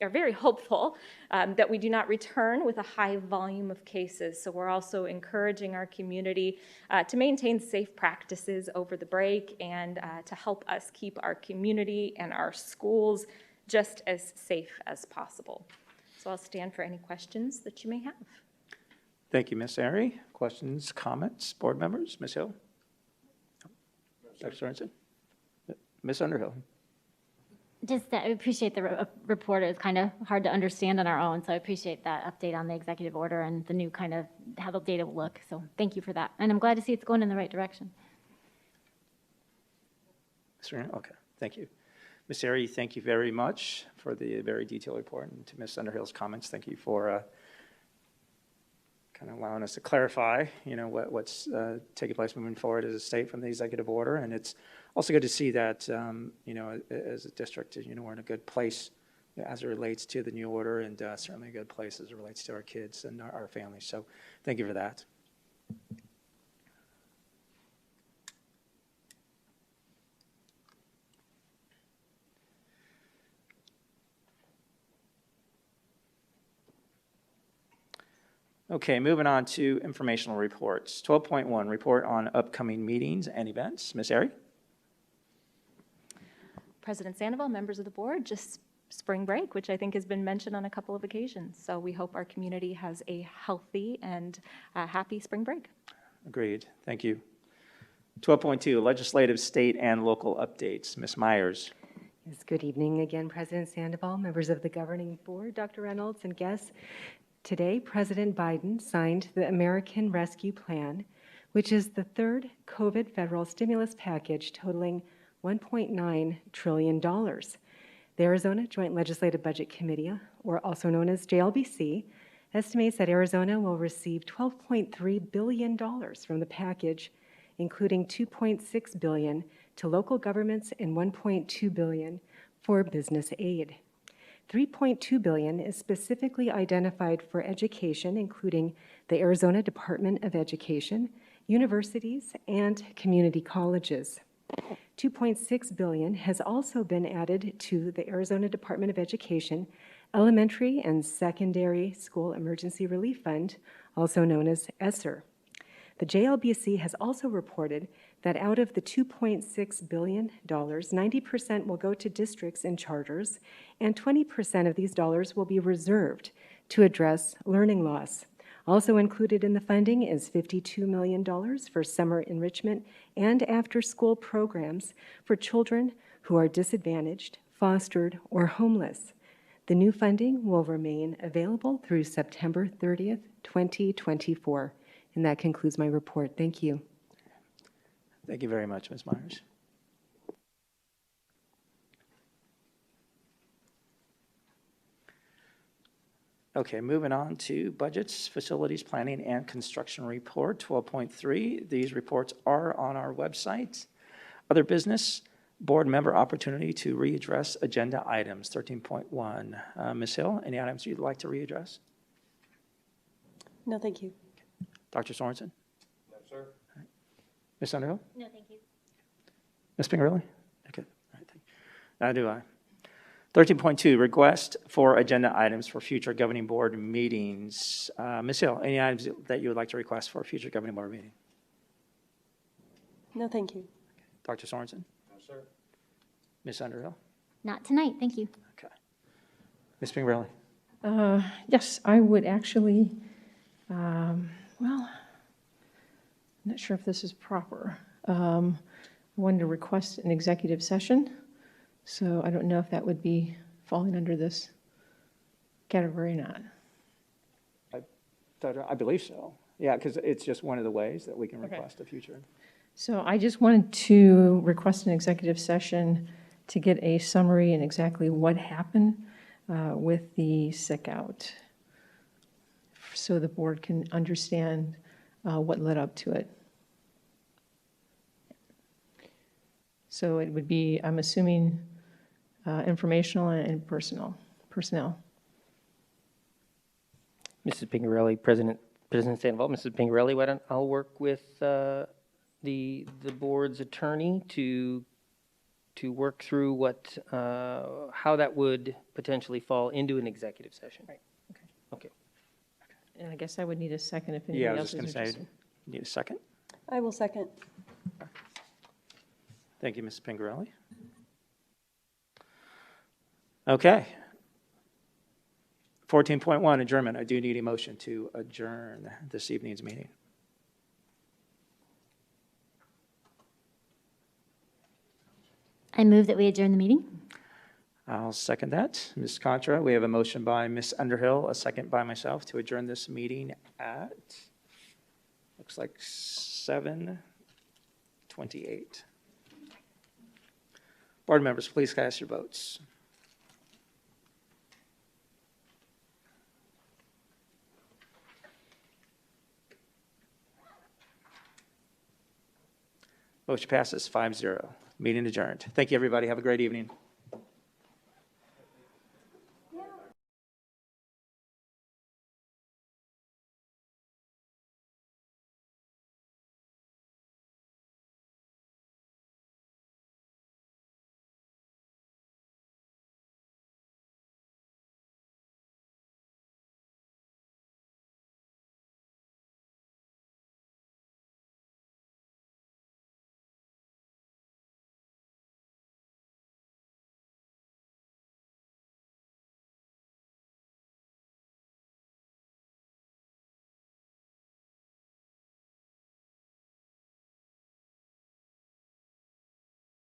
are very hopeful that we do not return with a high volume of cases. So we're also encouraging our community to maintain safe practices over the break and to help us keep our community and our schools just as safe as possible. So I'll stand for any questions that you may have. Thank you, Ms. Airy. Questions, comments, board members? Ms. Hill? Dr. Sorensen? Ms. Underhill? Just, I appreciate the report. It's kind of hard to understand on our own, so I appreciate that update on the executive order and the new kind of how the data will look. So thank you for that. And I'm glad to see it's going in the right direction. Okay, thank you. Ms. Airy, thank you very much for the very detailed report, and to Ms. Underhill's comments, thank you for kind of allowing us to clarify, what's taking place moving forward as a state from the executive order. And it's also good to see that, as a district, we're in a good place as it relates to the new order, and certainly a good place as it relates to our kids and our families. So thank you for that. Okay, moving on to informational reports. 12.1, report on upcoming meetings and events. Ms. Airy? President Sandoval, members of the board, just spring break, which I think has been mentioned on a couple of occasions. So we hope our community has a healthy and happy spring break. Agreed. Thank you. 12.2, legislative, state, and local updates. Ms. Myers? Yes, good evening again, President Sandoval, members of the governing board, Dr. Reynolds, and guests. Today, President Biden signed the American Rescue Plan, which is the third COVID federal stimulus package totaling $1.9 trillion. The Arizona Joint Legislative Budget Committee, or also known as JLBC, estimates that Arizona will receive $12.3 billion from the package, including $2.6 billion to local governments and $1.2 billion for business aid. $3.2 billion is specifically identified for education, including the Arizona Department of Education, universities, and community colleges. $2.6 billion has also been added to the Arizona Department of Education Elementary and Secondary School Emergency Relief Fund, also known as ESSER. The JLBC has also reported that out of the $2.6 billion, 90% will go to districts and charters, and 20% of these dollars will be reserved to address learning loss. Also included in the funding is $52 million for summer enrichment and after-school programs for children who are disadvantaged, fostered, or homeless. The new funding will remain available through September 30th, 2024. And that concludes my report. Thank you. Thank you very much, Ms. Myers. Okay, moving on to budgets, facilities, planning, and construction report, 12.3. These reports are on our website. Other business, board member opportunity to readdress agenda items, 13.1. Ms. Hill, any items you'd like to readdress? No, thank you. Dr. Sorensen? No, sir. Ms. Underhill? No, thank you. Ms. Pingerelli? Okay, all right, thank you. Now do I. 13.2, request for agenda items for future governing board meetings. Ms. Hill, any items that you would like to request for a future governing board meeting? No, thank you. Dr. Sorensen? No, sir. Ms. Underhill? Not tonight, thank you. Okay. Ms. Pingerelli? Yes, I would actually, well, I'm not sure if this is proper. I wanted to request an executive session, so I don't know if that would be falling under this category or not. I believe so. Yeah, because it's just one of the ways that we can Okay. request a future. So I just wanted to request an executive session to get a summary and exactly what happened with the sick out, so the board can understand what led up to it. So it would be, I'm assuming, informational and personnel. Mrs. Pingerelli, President Sandoval, Mrs. Pingerelli, why don't I'll work with the board's attorney to work through what how that would potentially fall into an executive session. Right. Okay. Okay. And I guess I would need a second if Yeah, anybody I was else just is going to say, interested. need a second? I will second. Thank you, Ms. Pingerelli. Okay. 14.1, adjournment. I do need a motion to adjourn this evening's meeting. I move that we adjourn the meeting. I'll second that. Ms. Contra, we have a motion by Ms. Underhill, a second by myself to adjourn this meeting at, looks like 7:28. Board members, please cast your votes. Motion passes 5-0. Meeting adjourned. Thank you, everybody. Have a great evening.